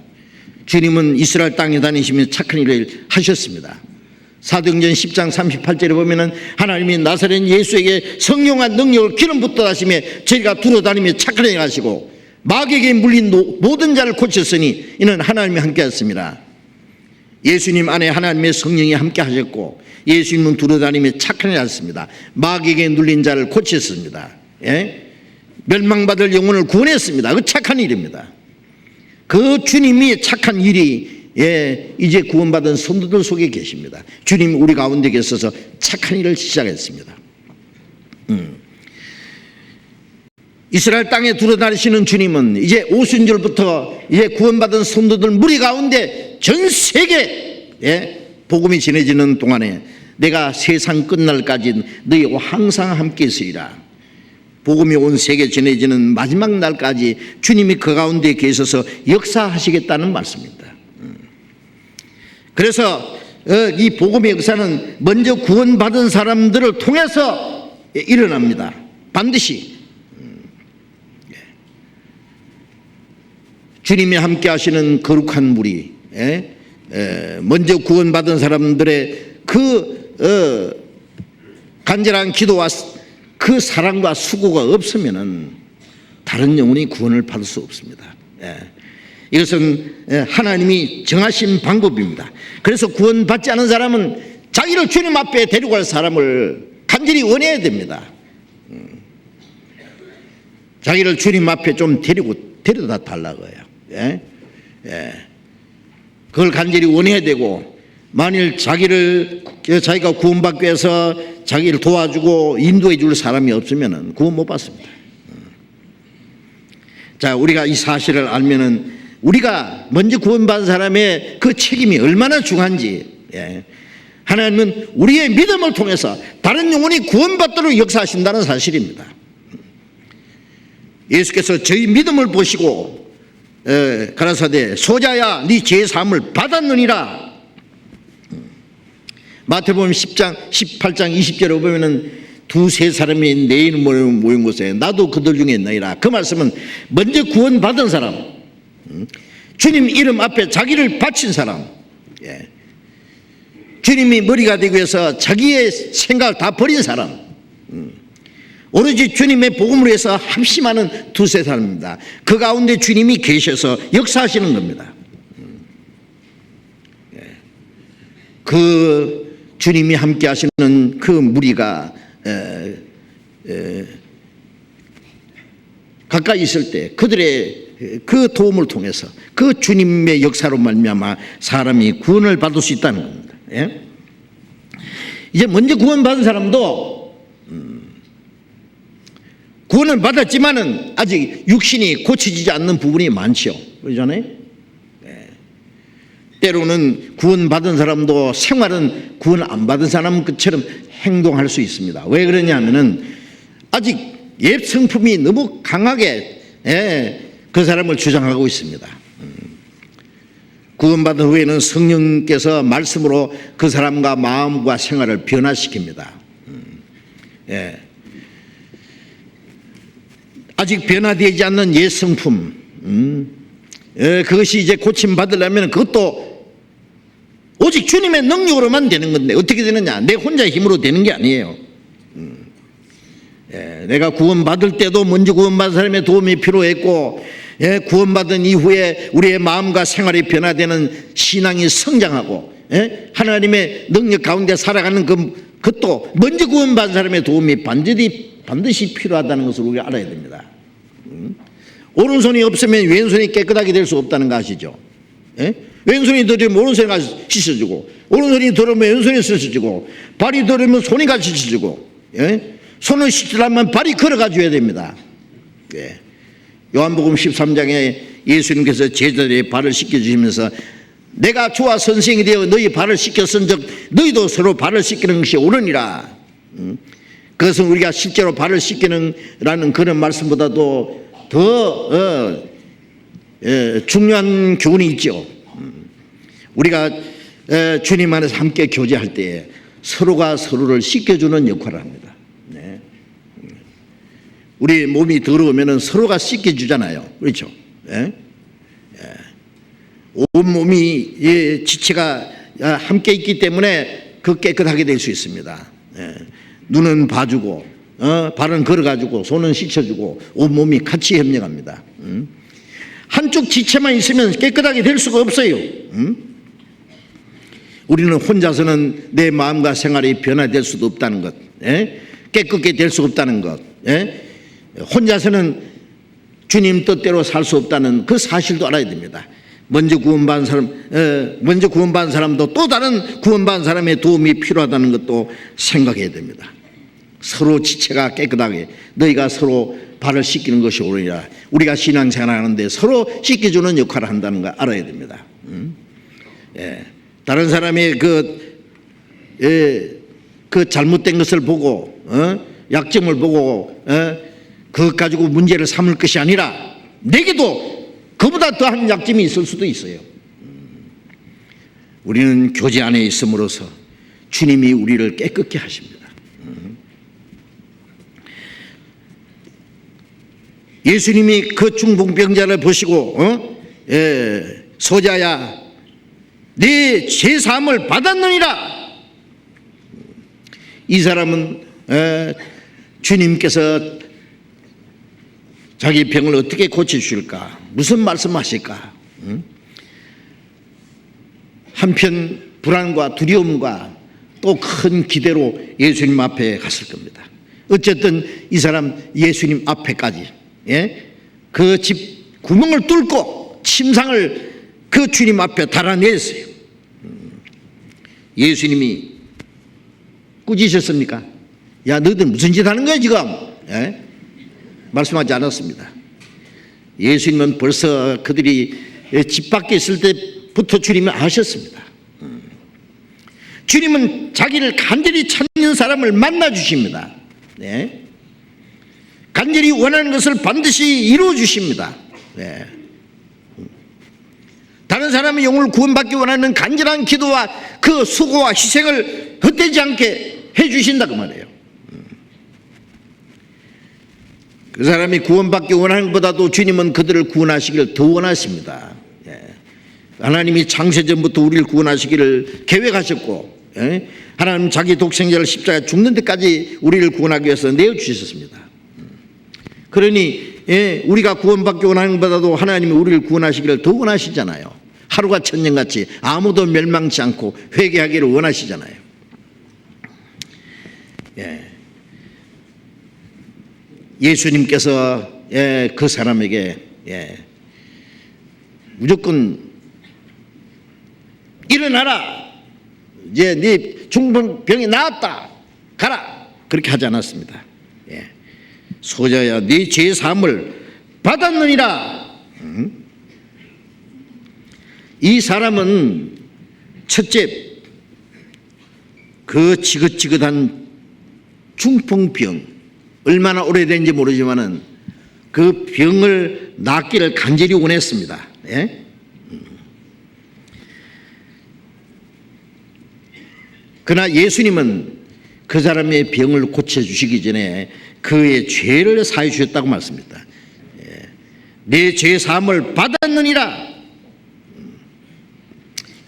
주님은 이스라엘 땅에 다니시면서 착한 일을 하셨습니다. 사도행전 10장 38절에 보면은 하나님이 나사렛 예수에게 성령과 능력을 기름 붓다 하시며 저희가 두루다니며 착한 일을 하시고 마귀에게 물린 모든 자를 고쳤으니 이는 하나님이 함께 하셨습니다. 예수님 안에 하나님의 성령이 함께 하셨고 예수님은 두루다니며 착한 일을 하셨습니다. 마귀에게 눌린 자를 고쳤습니다. 멸망받을 영혼을 구원했습니다. 그 착한 일입니다. 그 주님이 착한 일이 이제 구원받은 성도들 속에 계십니다. 주님 우리 가운데 계셔서 착한 일을 시작했습니다. 이스라엘 땅에 두루다니시는 주님은 이제 오순절부터 이제 구원받은 성도들 무리 가운데 전 세계에 복음이 전해지는 동안에 내가 세상 끝날까지 너희와 항상 함께 있으리라. 복음이 온 세계에 전해지는 마지막 날까지 주님이 그 가운데 계셔서 역사하시겠다는 말씀입니다. 그래서 이 복음의 역사는 먼저 구원받은 사람들을 통해서 일어납니다. 반드시 주님이 함께 하시는 거룩한 무리, 먼저 구원받은 사람들의 그 간절한 기도와 그 사랑과 수고가 없으면은 다른 영혼이 구원을 받을 수 없습니다. 이것은 하나님이 정하신 방법입니다. 그래서 구원받지 않은 사람은 자기를 주님 앞에 데리고 갈 사람을 간절히 원해야 됩니다. 자기를 주님 앞에 좀 데려다 달라고요. 그걸 간절히 원해야 되고, 만일 자기가 구원받기 위해서 자기를 도와주고 인도해 줄 사람이 없으면 구원 못 받습니다. 자, 우리가 이 사실을 알면은 우리가 먼저 구원받은 사람의 그 책임이 얼마나 중요한지, 하나님은 우리의 믿음을 통해서 다른 영혼이 구원받도록 역사하신다는 사실입니다. 예수께서 저희 믿음을 보시고 가라사대 소자야 네 죄 사함을 받았느니라. 마태복음 18장 20절에 보면은 두세 사람이 내 이름으로 모인 곳에 나도 그들 중에 있나이라. 그 말씀은 먼저 구원받은 사람, 주님 이름 앞에 자기를 바친 사람, 주님이 머리가 되기 위해서 자기의 생각을 다 버린 사람, 오로지 주님의 복음을 위해서 합심하는 두세 사람입니다. 그 가운데 주님이 계셔서 역사하시는 겁니다. 그 주님이 함께 하시는 그 무리가 가까이 있을 때 그들의 그 도움을 통해서 그 주님의 역사로 말미암아 사람이 구원을 받을 수 있다는 겁니다. 이제 먼저 구원받은 사람도 구원을 받았지만은 아직 육신이 고쳐지지 않는 부분이 많죠. 그러잖아요. 때로는 구원받은 사람도 생활은 구원 안 받은 사람처럼 행동할 수 있습니다. 왜 그러냐면은 아직 옛 성품이 너무 강하게 그 사람을 주장하고 있습니다. 구원받은 후에는 성령께서 말씀으로 그 사람과 마음과 생활을 변화시킵니다. 아직 변화되지 않는 옛 성품, 그것이 이제 고침받으려면 그것도 오직 주님의 능력으로만 되는 건데 어떻게 되느냐? 내 혼자의 힘으로 되는 게 아니에요. 내가 구원받을 때도 먼저 구원받은 사람의 도움이 필요했고, 구원받은 이후에 우리의 마음과 생활이 변화되는 신앙이 성장하고, 하나님의 능력 가운데 살아가는 그것도 먼저 구원받은 사람의 도움이 반드시 필요하다는 것을 우리가 알아야 됩니다. 오른손이 없으면 왼손이 깨끗하게 될 수 없다는 거 아시죠? 왼손이 더러우면 오른손이 가서 씻어주고, 오른손이 더러우면 왼손이 씻어주고, 발이 더러우면 손이 같이 씻어주고, 손을 씻으려면 발이 걸어가 줘야 됩니다. 요한복음 13장에 예수님께서 제자들의 발을 씻겨주시면서 내가 주와 선생이 되어 너희 발을 씻겼은즉 너희도 서로 발을 씻기는 것이 옳으니라. 그것은 우리가 실제로 발을 씻기는라는 그런 말씀보다도 더 중요한 교훈이 있죠. 우리가 주님 안에서 함께 교제할 때 서로가 서로를 씻겨주는 역할을 합니다. 우리 몸이 더러우면 서로가 씻겨주잖아요. 그렇죠? 온 몸이 지체가 함께 있기 때문에 그 깨끗하게 될 수 있습니다. 눈은 봐주고, 발은 걸어가지고, 손은 씻어주고, 온 몸이 같이 협력합니다. 한쪽 지체만 있으면 깨끗하게 될 수가 없어요. 우리는 혼자서는 내 마음과 생활이 변화될 수도 없다는 것, 깨끗게 될 수 없다는 것, 혼자서는 주님 뜻대로 살 수 없다는 그 사실도 알아야 됩니다. 먼저 구원받은 사람도 또 다른 구원받은 사람의 도움이 필요하다는 것도 생각해야 됩니다. 서로 지체가 깨끗하게 너희가 서로 발을 씻기는 것이 옳으니라. 우리가 신앙생활하는데 서로 씻겨주는 역할을 한다는 걸 알아야 됩니다. 다른 사람의 그 잘못된 것을 보고, 약점을 보고, 그것 가지고 문제를 삼을 것이 아니라 내게도 그보다 더한 약점이 있을 수도 있어요. 우리는 교제 안에 있음으로써 주님이 우리를 깨끗게 하십니다. 예수님이 그 중풍병자를 보시고 소자야 네 죄사함을 받았느니라. 이 사람은 주님께서 자기 병을 어떻게 고쳐주실까? 무슨 말씀하실까? 한편 불안과 두려움과 또 큰 기대로 예수님 앞에 갔을 겁니다. 어쨌든 이 사람 예수님 앞에까지 그 집 구멍을 뚫고 침상을 그 주님 앞에 달아냈어요. 예수님이 꾸짖으셨습니까? 야, 너희들 무슨 짓 하는 거야 지금? 말씀하지 않았습니다. 예수님은 벌써 그들이 집 밖에 있을 때부터 주님은 아셨습니다. 주님은 자기를 간절히 찾는 사람을 만나 주십니다. 간절히 원하는 것을 반드시 이루어 주십니다. 다른 사람의 영혼을 구원받기 원하는 간절한 기도와 그 수고와 희생을 헛되지 않게 해 주신다 그 말이에요. 그 사람이 구원받기 원하는 것보다도 주님은 그들을 구원하시기를 더 원하십니다. 하나님이 창세전부터 우리를 구원하시기를 계획하셨고, 하나님 자기 독생자를 십자가에 죽는 데까지 우리를 구원하기 위해서 내어주셨습니다. 그러니 우리가 구원받기 원하는 것보다도 하나님이 우리를 구원하시기를 더 원하시잖아요. 하루가 천년같이 아무도 멸망치 않고 회개하기를 원하시잖아요. 예수님께서 그 사람에게 무조건 일어나라, 이제 네 중풍병이 나았다, 가라, 그렇게 하지 않았습니다. 소자야, 네 죄 사함을 받았느니라. 이 사람은 첫째, 그 지긋지긋한 중풍병, 얼마나 오래된지 모르지만은 그 병을 낫기를 간절히 원했습니다. 그러나 예수님은 그 사람의 병을 고쳐주시기 전에 그의 죄를 사해 주셨다고 말씀합니다. 내 죄 사함을 받았느니라.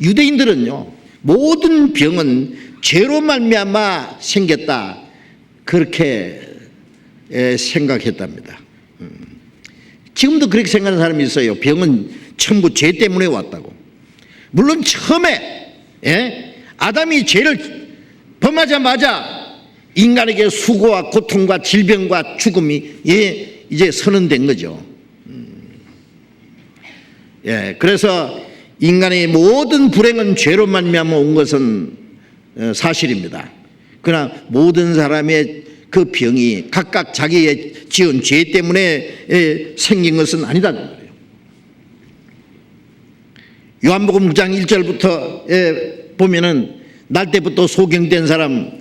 유대인들은요, 모든 병은 죄로 말미암아 생겼다, 그렇게 생각했답니다. 지금도 그렇게 생각하는 사람이 있어요. 병은 전부 죄 때문에 왔다고. 물론 처음에 아담이 죄를 범하자마자 인간에게 수고와 고통과 질병과 죽음이 이제 선언된 거죠. 그래서 인간의 모든 불행은 죄로 말미암아 온 것은 사실입니다. 그러나 모든 사람의 그 병이 각각 자기의 지은 죄 때문에 생긴 것은 아니다 그 말이에요. 요한복음 9장 1절부터 보면은 날 때부터 소경된 사람,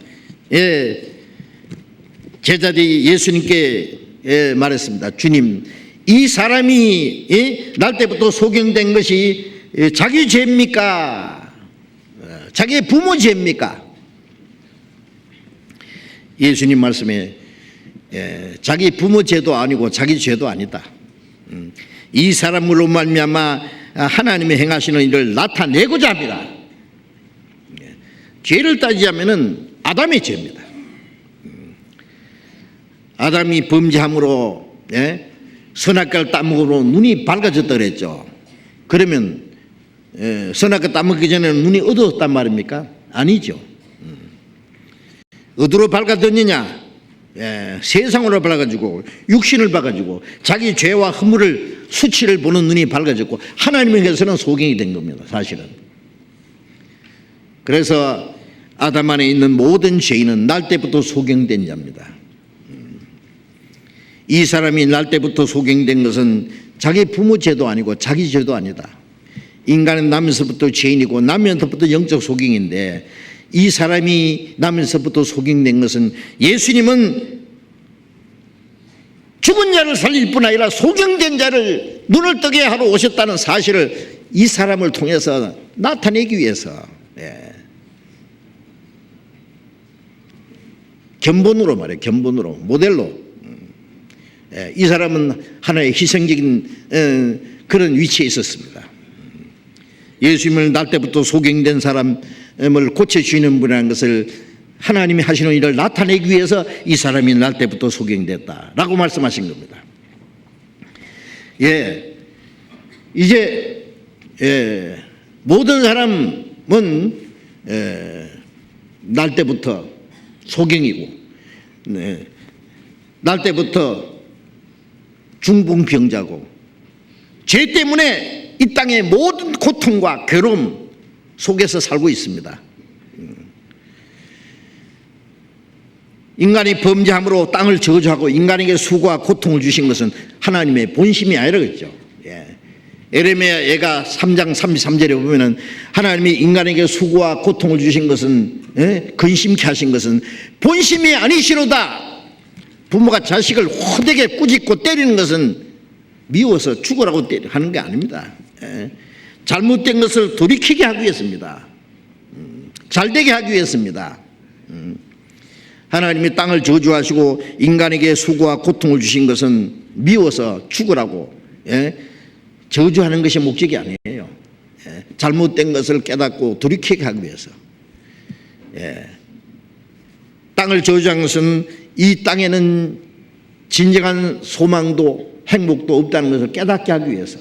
제자들이 예수님께 말했습니다. 주님, 이 사람이 날 때부터 소경된 것이 자기 죄입니까? 자기의 부모 죄입니까? 예수님 말씀에 자기 부모 죄도 아니고 자기 죄도 아니다. 이 사람으로 말미암아 하나님이 행하시는 일을 나타내고자 합니다. 죄를 따지자면은 아담의 죄입니다. 아담이 범죄함으로 선악과를 따먹으로 눈이 밝아졌다 그랬죠. 그러면 선악과 따먹기 전에는 눈이 어두웠단 말입니까? 아니죠. 어디로 밝아졌느냐? 세상으로 밝아지고 육신을 봐가지고 자기 죄와 허물을 수치를 보는 눈이 밝아졌고 하나님에게서는 소경이 된 겁니다. 사실은. 그래서 아담 안에 있는 모든 죄인은 날 때부터 소경된 자입니다. 이 사람이 날 때부터 소경된 것은 자기 부모 죄도 아니고 자기 죄도 아니다. 인간은 나면서부터 죄인이고 나면서부터 영적 소경인데 이 사람이 나면서부터 소경된 것은 예수님은 죽은 자를 살릴 뿐 아니라 소경된 자를 눈을 뜨게 하러 오셨다는 사실을 이 사람을 통해서 나타내기 위해서 견본으로 말해요. 견본으로, 모델로. 이 사람은 하나의 희생적인 그런 위치에 있었습니다. 예수님을 날 때부터 소경된 사람을 고쳐주시는 분이라는 것을 하나님이 하시는 일을 나타내기 위해서 이 사람이 날 때부터 소경됐다라고 말씀하신 겁니다. 예, 이제 모든 사람은 날 때부터 소경이고, 날 때부터 중풍병자고, 죄 때문에 이 땅의 모든 고통과 괴로움 속에서 살고 있습니다. 인간이 범죄함으로 땅을 저주하고 인간에게 수고와 고통을 주신 것은 하나님의 본심이 아니라 그랬죠. 에레미야 예가 3장 33절에 보면은 하나님이 인간에게 수고와 고통을 주신 것은, 근심케 하신 것은 본심이 아니시로다. 부모가 자식을 호되게 꾸짖고 때리는 것은 미워서 죽으라고 하는 게 아닙니다. 잘못된 것을 돌이키게 하기 위해서입니다. 잘되게 하기 위해서입니다. 하나님이 땅을 저주하시고 인간에게 수고와 고통을 주신 것은 미워서 죽으라고 저주하는 것이 목적이 아니에요. 잘못된 것을 깨닫고 돌이키게 하기 위해서. 땅을 저주한 것은 이 땅에는 진정한 소망도 행복도 없다는 것을 깨닫게 하기 위해서.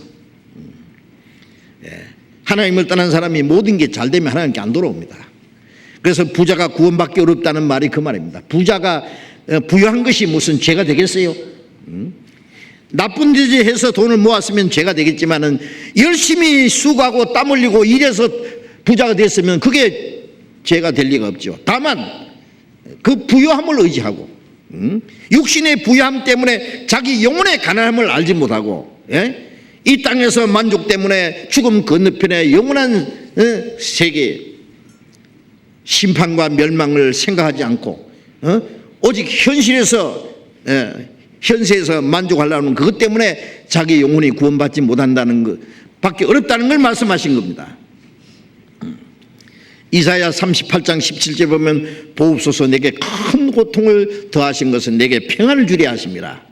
하나님을 떠난 사람이 모든 게 잘 되면 하나님께 안 돌아옵니다. 그래서 부자가 구원받기 어렵다는 말이 그 말입니다. 부자가 부유한 것이 무슨 죄가 되겠어요? 나쁜 짓 해서 돈을 모았으면 죄가 되겠지만은 열심히 수고하고 땀 흘리고 일해서 부자가 됐으면 그게 죄가 될 리가 없죠. 다만 그 부유함을 의지하고 육신의 부유함 때문에 자기 영혼의 가난함을 알지 못하고 이 땅에서 만족 때문에 죽음 건너편에 영원한 세계 심판과 멸망을 생각하지 않고 오직 현세에서 만족하려는 그것 때문에 자기 영혼이 구원받지 못한다는 것 밖에 어렵다는 걸 말씀하신 겁니다. 이사야 38장 17절 보면 보옵소서 내게 큰 고통을 더하신 것은 내게 평안을 주려 하심이라.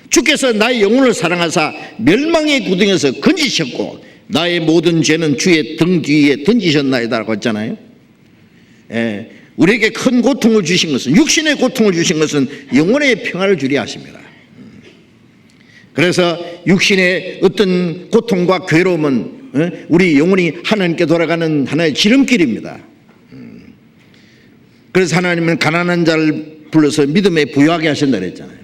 주께서 나의 영혼을 사랑하사 멸망의 구덩이에서 건지셨고 나의 모든 죄는 주의 등 뒤에 던지셨나이다라고 했잖아요. 우리에게 큰 고통을 주신 것은, 육신의 고통을 주신 것은 영혼의 평안을 주려 하십니다. 그래서 육신의 어떤 고통과 괴로움은 우리 영혼이 하나님께 돌아가는 하나의 지름길입니다. 그래서 하나님은 가난한 자를 불러서 믿음에 부유하게 하신다 그랬잖아요.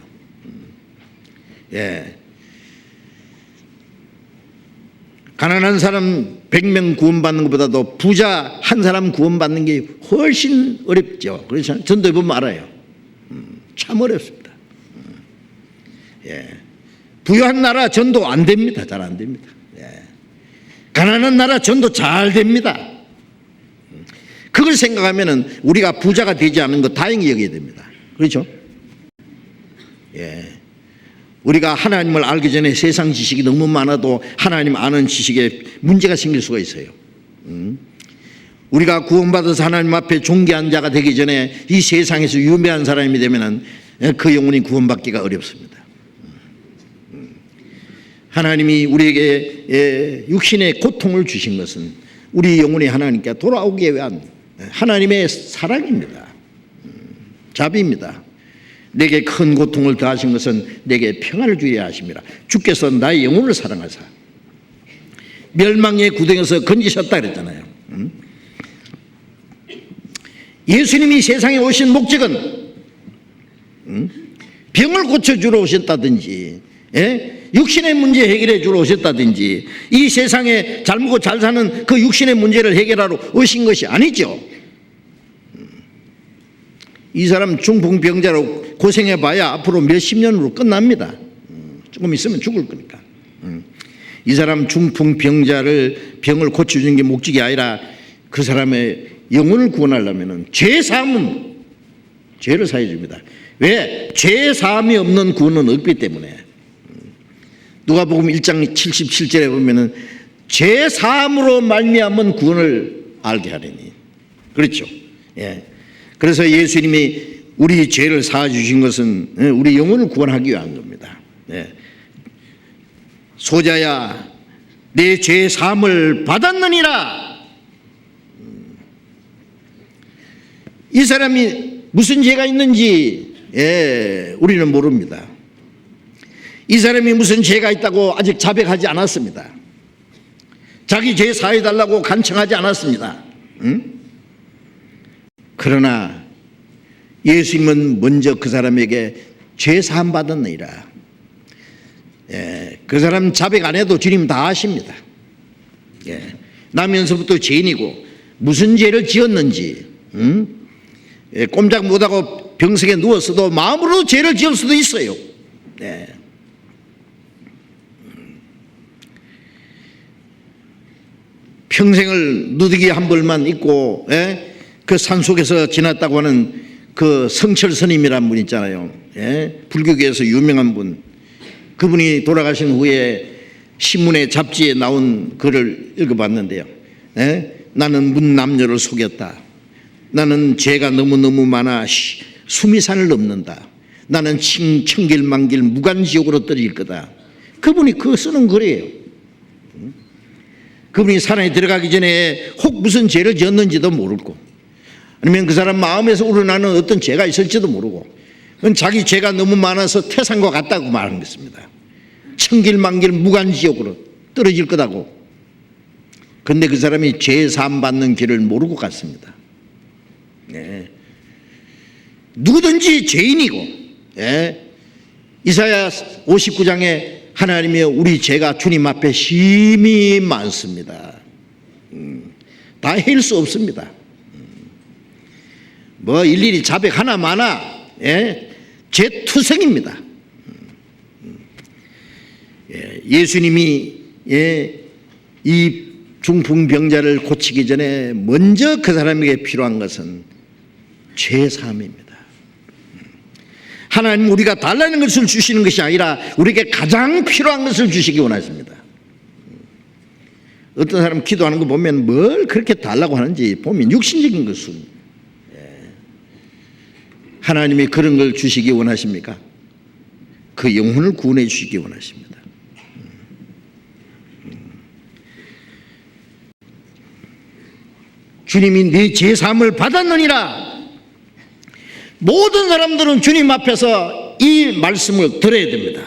가난한 사람 100명 구원받는 것보다도 부자 한 사람 구원받는 게 훨씬 어렵죠. 그래서 전도해 보면 알아요. 참 어렵습니다. 부유한 나라 전도 안 됩니다. 잘 안 됩니다. 가난한 나라 전도 잘 됩니다. 그걸 생각하면은 우리가 부자가 되지 않은 거 다행히 여겨야 됩니다. 그렇죠? 우리가 하나님을 알기 전에 세상 지식이 너무 많아도 하나님 아는 지식에 문제가 생길 수가 있어요. 우리가 구원받아서 하나님 앞에 존귀한 자가 되기 전에 이 세상에서 유명한 사람이 되면은 그 영혼이 구원받기가 어렵습니다. 하나님이 우리에게 육신의 고통을 주신 것은 우리 영혼이 하나님께 돌아오기 위한 하나님의 사랑입니다. 자비입니다. 내게 큰 고통을 더하신 것은 내게 평안을 주려 하십니다. 주께서 나의 영혼을 사랑하사 멸망의 구덩이에서 건지셨다 그랬잖아요. 예수님이 세상에 오신 목적은 병을 고쳐주러 오셨다든지 육신의 문제 해결해 주러 오셨다든지 이 세상에 잘 먹고 잘 사는 그 육신의 문제를 해결하러 오신 것이 아니죠. 이 사람 중풍병자로 고생해봐야 앞으로 몇십 년으로 끝납니다. 조금 있으면 죽을 거니까. 이 사람 중풍병자를 병을 고쳐주는 게 목적이 아니라 그 사람의 영혼을 구원하려면 죄 사함은 죄를 사해 줍니다. 왜? 죄 사함이 없는 구원은 없기 때문에. 누가복음 1장 77절에 보면은 죄 사함으로 말미암은 구원을 알게 하리니. 그렇죠. 그래서 예수님이 우리 죄를 사해 주신 것은 우리 영혼을 구원하기 위한 겁니다. 소자야 내 죄 사함을 받았느니라. 이 사람이 무슨 죄가 있는지 우리는 모릅니다. 이 사람이 무슨 죄가 있다고 아직 자백하지 않았습니다. 자기 죄 사해달라고 간청하지 않았습니다. 그러나 예수님은 먼저 그 사람에게 죄 사함 받았느니라. 그 사람 자백 안 해도 주님 다 아십니다. 나면서부터 죄인이고 무슨 죄를 지었는지 꼼짝 못하고 병석에 누웠어도 마음으로 죄를 지을 수도 있어요. 평생을 누더기 한 벌만 입고 그 산속에서 지났다고 하는 그 성철 스님이란 분 있잖아요. 불교계에서 유명한 분. 그분이 돌아가신 후에 신문에 잡지에 나온 글을 읽어봤는데요. 나는 문남녀를 속였다. 나는 죄가 너무너무 많아 숨이 산을 넘는다. 나는 천길만길 무간지옥으로 떨어질 거다. 그분이 그거 쓰는 글이에요. 그분이 산에 들어가기 전에 혹 무슨 죄를 지었는지도 모르고, 아니면 그 사람 마음에서 우러나는 어떤 죄가 있을지도 모르고, 그건 자기 죄가 너무 많아서 태산과 같다고 말하는 것입니다. 천길만길 무간지옥으로 떨어질 거다고. 그런데 그 사람이 죄 사함 받는 길을 모르고 갔습니다. 누구든지 죄인이고, 이사야 59장에 하나님이 우리 죄가 주님 앞에 심히 많습니다. 다 헤일 수 없습니다. 뭐 일일이 자백 하나 마나 죄투성입니다. 예수님이 이 중풍병자를 고치기 전에 먼저 그 사람에게 필요한 것은 죄사함입니다. 하나님 우리가 달라는 것을 주시는 것이 아니라 우리에게 가장 필요한 것을 주시기 원하십니다. 어떤 사람 기도하는 거 보면 뭘 그렇게 달라고 하는지 보면 육신적인 것은, 하나님이 그런 걸 주시기 원하십니까? 그 영혼을 구원해 주시기 원하십니다. 주님이 네 죄사함을 받았느니라. 모든 사람들은 주님 앞에서 이 말씀을 들어야 됩니다.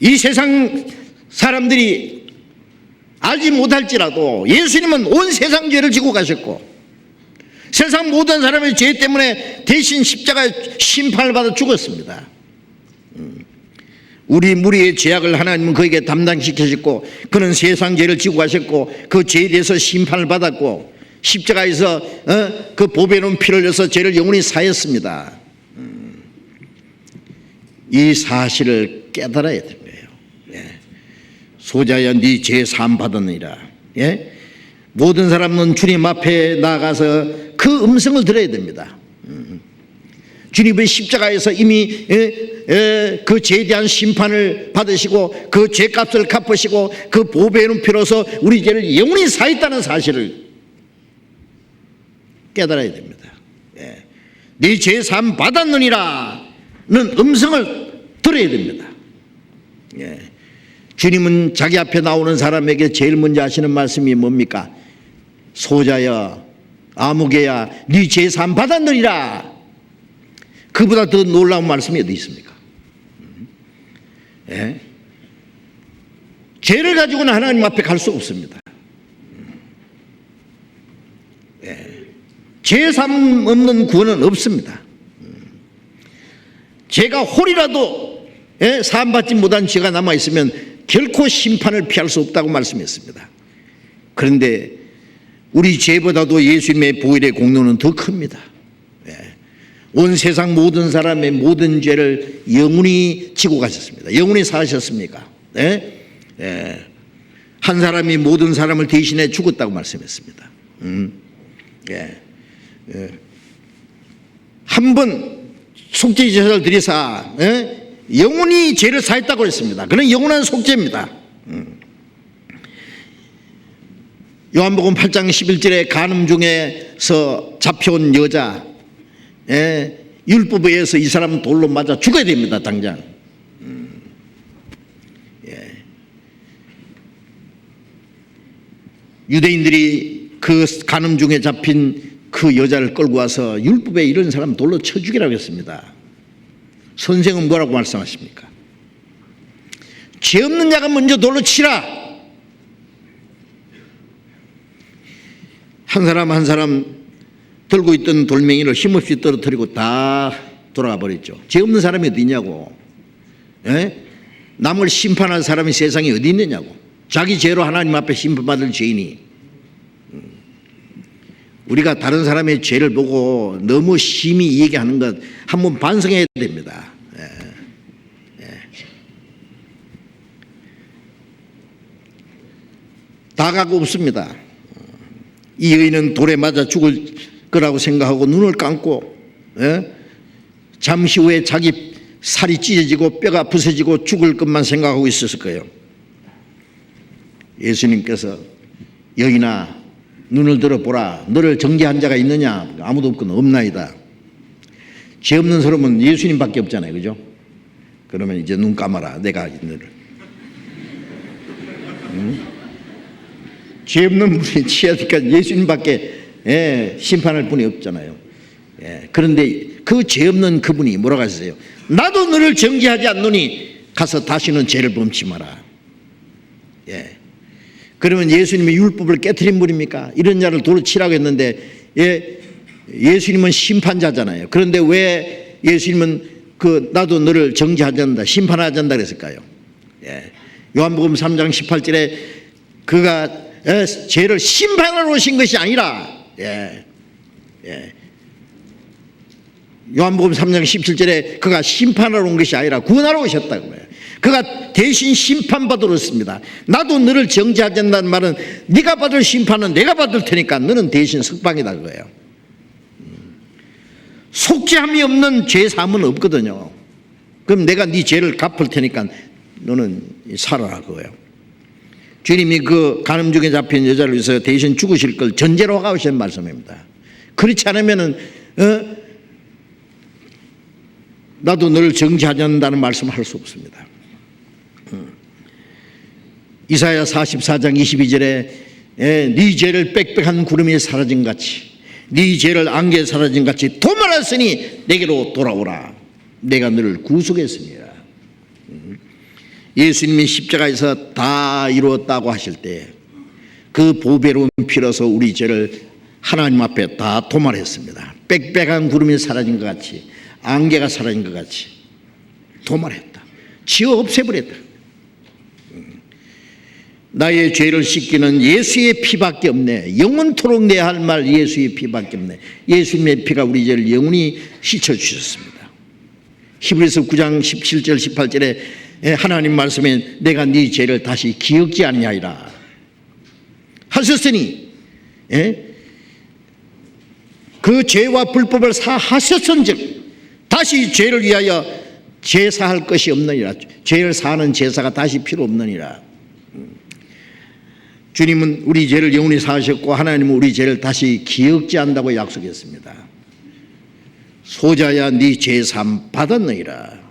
이 세상 사람들이 알지 못할지라도 예수님은 온 세상 죄를 지고 가셨고, 세상 모든 사람의 죄 때문에 대신 십자가에 심판을 받아 죽었습니다. 우리 무리의 죄악을 하나님은 그에게 담당시키셨고, 그는 세상 죄를 지고 가셨고, 그 죄에 대해서 심판을 받았고, 십자가에서 그 보배로운 피를 흘려서 죄를 영원히 사했습니다. 이 사실을 깨달아야 되는 거예요. 소자야 네 죄 사함 받았느니라. 모든 사람은 주님 앞에 나가서 그 음성을 들어야 됩니다. 주님의 십자가에서 이미 그 죄에 대한 심판을 받으시고 그 죄값을 갚으시고 그 보배로운 피로서 우리 죄를 영원히 사했다는 사실을 깨달아야 됩니다. 네 죄 사함 받았느니라는 음성을 들어야 됩니다. 주님은 자기 앞에 나오는 사람에게 제일 먼저 하시는 말씀이 뭡니까? 소자야 아무개야 네 죄 사함 받았느니라. 그보다 더 놀라운 말씀이 어디 있습니까? 죄를 가지고는 하나님 앞에 갈 수 없습니다. 죄 사함 없는 구원은 없습니다. 죄가 홀이라도 사함 받지 못한 죄가 남아 있으면 결코 심판을 피할 수 없다고 말씀했습니다. 그런데 우리 죄보다도 예수님의 보혈의 공로는 더 큽니다. 온 세상 모든 사람의 모든 죄를 영원히 지고 가셨습니다. 영원히 사하셨습니까? 한 사람이 모든 사람을 대신해 죽었다고 말씀했습니다. 한 번 속죄제사를 드리사 영원히 죄를 사했다고 했습니다. 그는 영원한 속죄입니다. 요한복음 8장 11절에 간음 중에서 잡혀온 여자, 율법에 의해서 이 사람은 돌로 맞아 죽어야 됩니다. 당장. 유대인들이 그 간음 중에 잡힌 그 여자를 끌고 와서 율법에 이런 사람 돌로 쳐 죽이라고 했습니다. 선생은 뭐라고 말씀하십니까? 죄 없는 자가 먼저 돌로 치라. 한 사람 한 사람 들고 있던 돌멩이를 힘없이 떨어뜨리고 다 돌아가 버렸죠. 죄 없는 사람이 어디 있냐고. 예? 남을 심판할 사람이 세상에 어디 있느냐고. 자기 죄로 하나님 앞에 심판받을 죄인이. 우리가 다른 사람의 죄를 보고 너무 심히 얘기하는 것 한번 반성해야 됩니다. 다가고 없습니다. 이 여인은 돌에 맞아 죽을 거라고 생각하고 눈을 감고 잠시 후에 자기 살이 찢어지고 뼈가 부서지고 죽을 것만 생각하고 있었을 거예요. 예수님께서 여인아 눈을 들어보라. 너를 정죄한 자가 있느냐? 아무도 없거든. 없나이다. 죄 없는 사람은 예수님밖에 없잖아요. 그죠? 그러면 이제 눈 감아라. 내가 너를. 죄 없는 분이 취하니까 예수님밖에 심판할 분이 없잖아요. 그런데 그 죄 없는 그분이 뭐라고 하셨어요? 나도 너를 정죄하지 않노니 가서 다시는 죄를 범치 마라. 그러면 예수님이 율법을 깨트린 분입니까? 이런 자를 돌로 치라고 했는데 예수님은 심판자잖아요. 그런데 왜 예수님은 나도 너를 정죄하지 않는다, 심판하지 않는다 그랬을까요? 요한복음 3장 18절에 그가 죄를 심판하러 오신 것이 아니라 요한복음 3장 17절에 그가 심판하러 온 것이 아니라 구원하러 오셨다고 해요. 그가 대신 심판받으러 왔습니다. 나도 너를 정죄하지 않는다는 말은 네가 받을 심판은 내가 받을 테니까 너는 대신 석방이다 그거예요. 속죄함이 없는 죄 사함은 없거든요. 그럼 내가 네 죄를 갚을 테니까 너는 살아라 그거예요. 주님이 그 간음 중에 잡힌 여자를 위해서 대신 죽으실 걸 전제로 하고 하신 말씀입니다. 그렇지 않으면은 나도 너를 정죄하지 않는다는 말씀을 할 수 없습니다. 이사야 44장 22절에 네 죄를 빽빽한 구름이 사라진 같이 네 죄를 안개에 사라진 같이 도말하였으니 내게로 돌아오라. 내가 너를 구속했습니다. 예수님이 십자가에서 다 이루었다고 하실 때 그 보배로운 피로서 우리 죄를 하나님 앞에 다 도말했습니다. 빽빽한 구름이 사라진 것 같이 안개가 사라진 것 같이 도말했다. 지어 없애버렸다. 나의 죄를 씻기는 예수의 피밖에 없네. 영원토록 내야 할 말 예수의 피밖에 없네. 예수님의 피가 우리 죄를 영원히 씻어주셨습니다. 히브리서 9장 17절 18절에 하나님 말씀에 내가 네 죄를 다시 기억지 아니하리라 하셨으니 그 죄와 불법을 사하셨은즉 다시 죄를 위하여 제사할 것이 없느니라. 죄를 사하는 제사가 다시 필요 없느니라. 주님은 우리 죄를 영원히 사하셨고 하나님은 우리 죄를 다시 기억지 않는다고 약속했습니다. 소자야 네 죄 사함 받았느니라.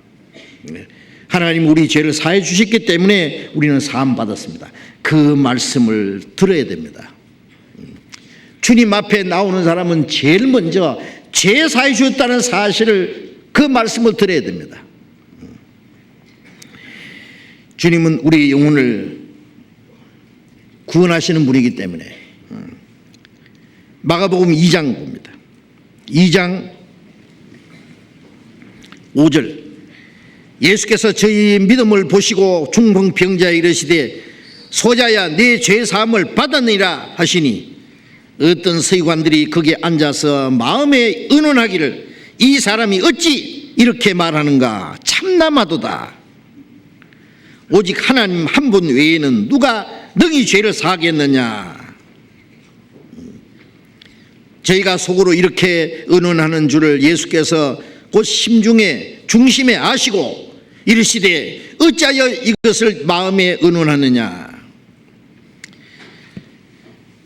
하나님 우리 죄를 사해 주셨기 때문에 우리는 사함 받았습니다. 그 말씀을 들어야 됩니다. 주님 앞에 나오는 사람은 제일 먼저 죄 사해 주셨다는 사실을 그 말씀을 들어야 됩니다. 주님은 우리 영혼을 구원하시는 분이기 때문에 마가복음 2장 봅니다. 2장 5절 예수께서 저희 믿음을 보시고 중풍병자에 이르시되 소자야 내 죄사함을 받았느니라 하시니 어떤 서기관들이 거기에 앉아서 마음에 의논하기를 이 사람이 어찌 이렇게 말하는가 참나마도다. 오직 하나님 한 분 외에는 누가 능히 죄를 사하겠느냐. 저희가 속으로 이렇게 의논하는 줄을 예수께서 곧 심중에 중심에 아시고 이르시되 어찌하여 이것을 마음에 의논하느냐.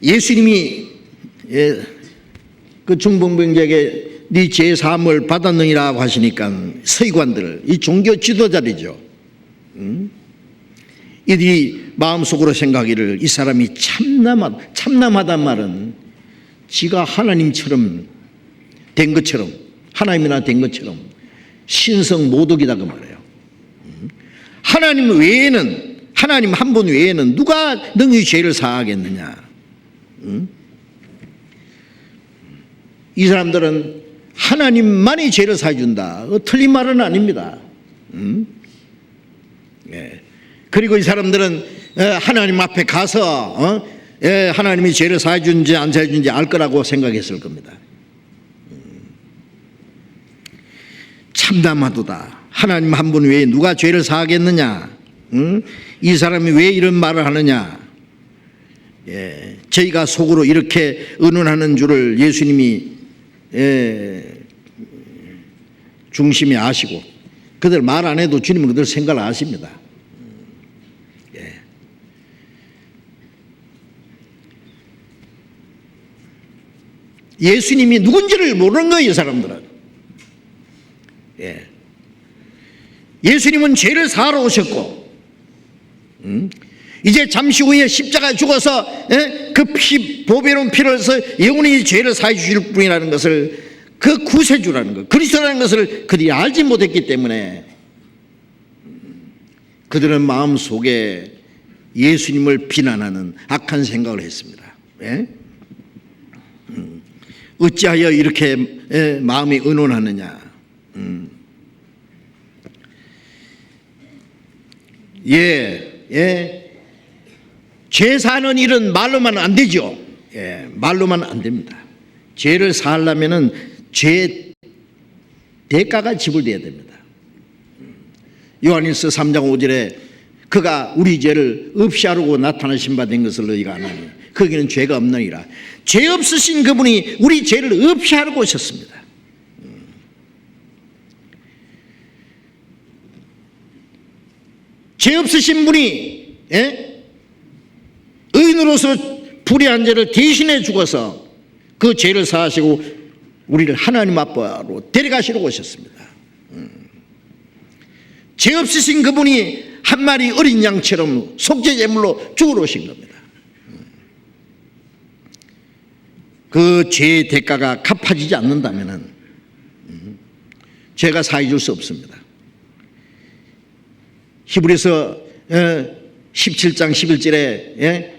예수님이 그 중풍병자에게 네 죄 사함을 받았느니라고 하시니까 서기관들 이 종교 지도자들이죠. 이들이 마음속으로 생각하기를 이 사람이 참남하단 말은 지가 하나님처럼 된 것처럼, 하나님이나 된 것처럼 신성 모독이다 그 말이에요. 하나님 외에는, 하나님 한 분 외에는 누가 능히 죄를 사하겠느냐. 이 사람들은 하나님만이 죄를 사해준다. 틀린 말은 아닙니다. 그리고 이 사람들은 하나님 앞에 가서 하나님이 죄를 사해준지 안 사해준지 알 거라고 생각했을 겁니다. 참담하도다. 하나님 한 분 외에 누가 죄를 사하겠느냐. 이 사람이 왜 이런 말을 하느냐. 저희가 속으로 이렇게 의논하는 줄을 예수님이 중심에 아시고, 그들 말 안 해도 주님은 그들 생각을 아십니다. 예수님이 누군지를 모르는 거예요, 이 사람들은. 예수님은 죄를 사하러 오셨고, 이제 잠시 후에 십자가에 죽어서 그 보배로운 피를 흘려서 영원히 죄를 사해 주실 분이라는 것을, 그 구세주라는 것, 그리스도라는 것을 그들이 알지 못했기 때문에 그들은 마음속에 예수님을 비난하는 악한 생각을 했습니다. 어찌하여 이렇게 마음이 의논하느냐. 죄 사는 일은 말로만 안 되죠. 말로만 안 됩니다. 죄를 사하려면은 죄 대가가 지불돼야 됩니다. 요한일서 3장 5절에 그가 우리 죄를 없이 하려고 나타나신 바 된 것을 너희가 아나니 거기는 죄가 없느니라. 죄 없으신 그분이 우리 죄를 없이 하려고 오셨습니다. 죄 없으신 분이 의인으로서 불의한 죄를 대신해 죽어서 그 죄를 사하시고 우리를 하나님 앞으로 데려가시려고 오셨습니다. 죄 없으신 그분이 한 마리 어린 양처럼 속죄제물로 죽으러 오신 겁니다. 그 죄의 대가가 갚아지지 않는다면 죄가 사해줄 수 없습니다. 히브리서 17장 11절에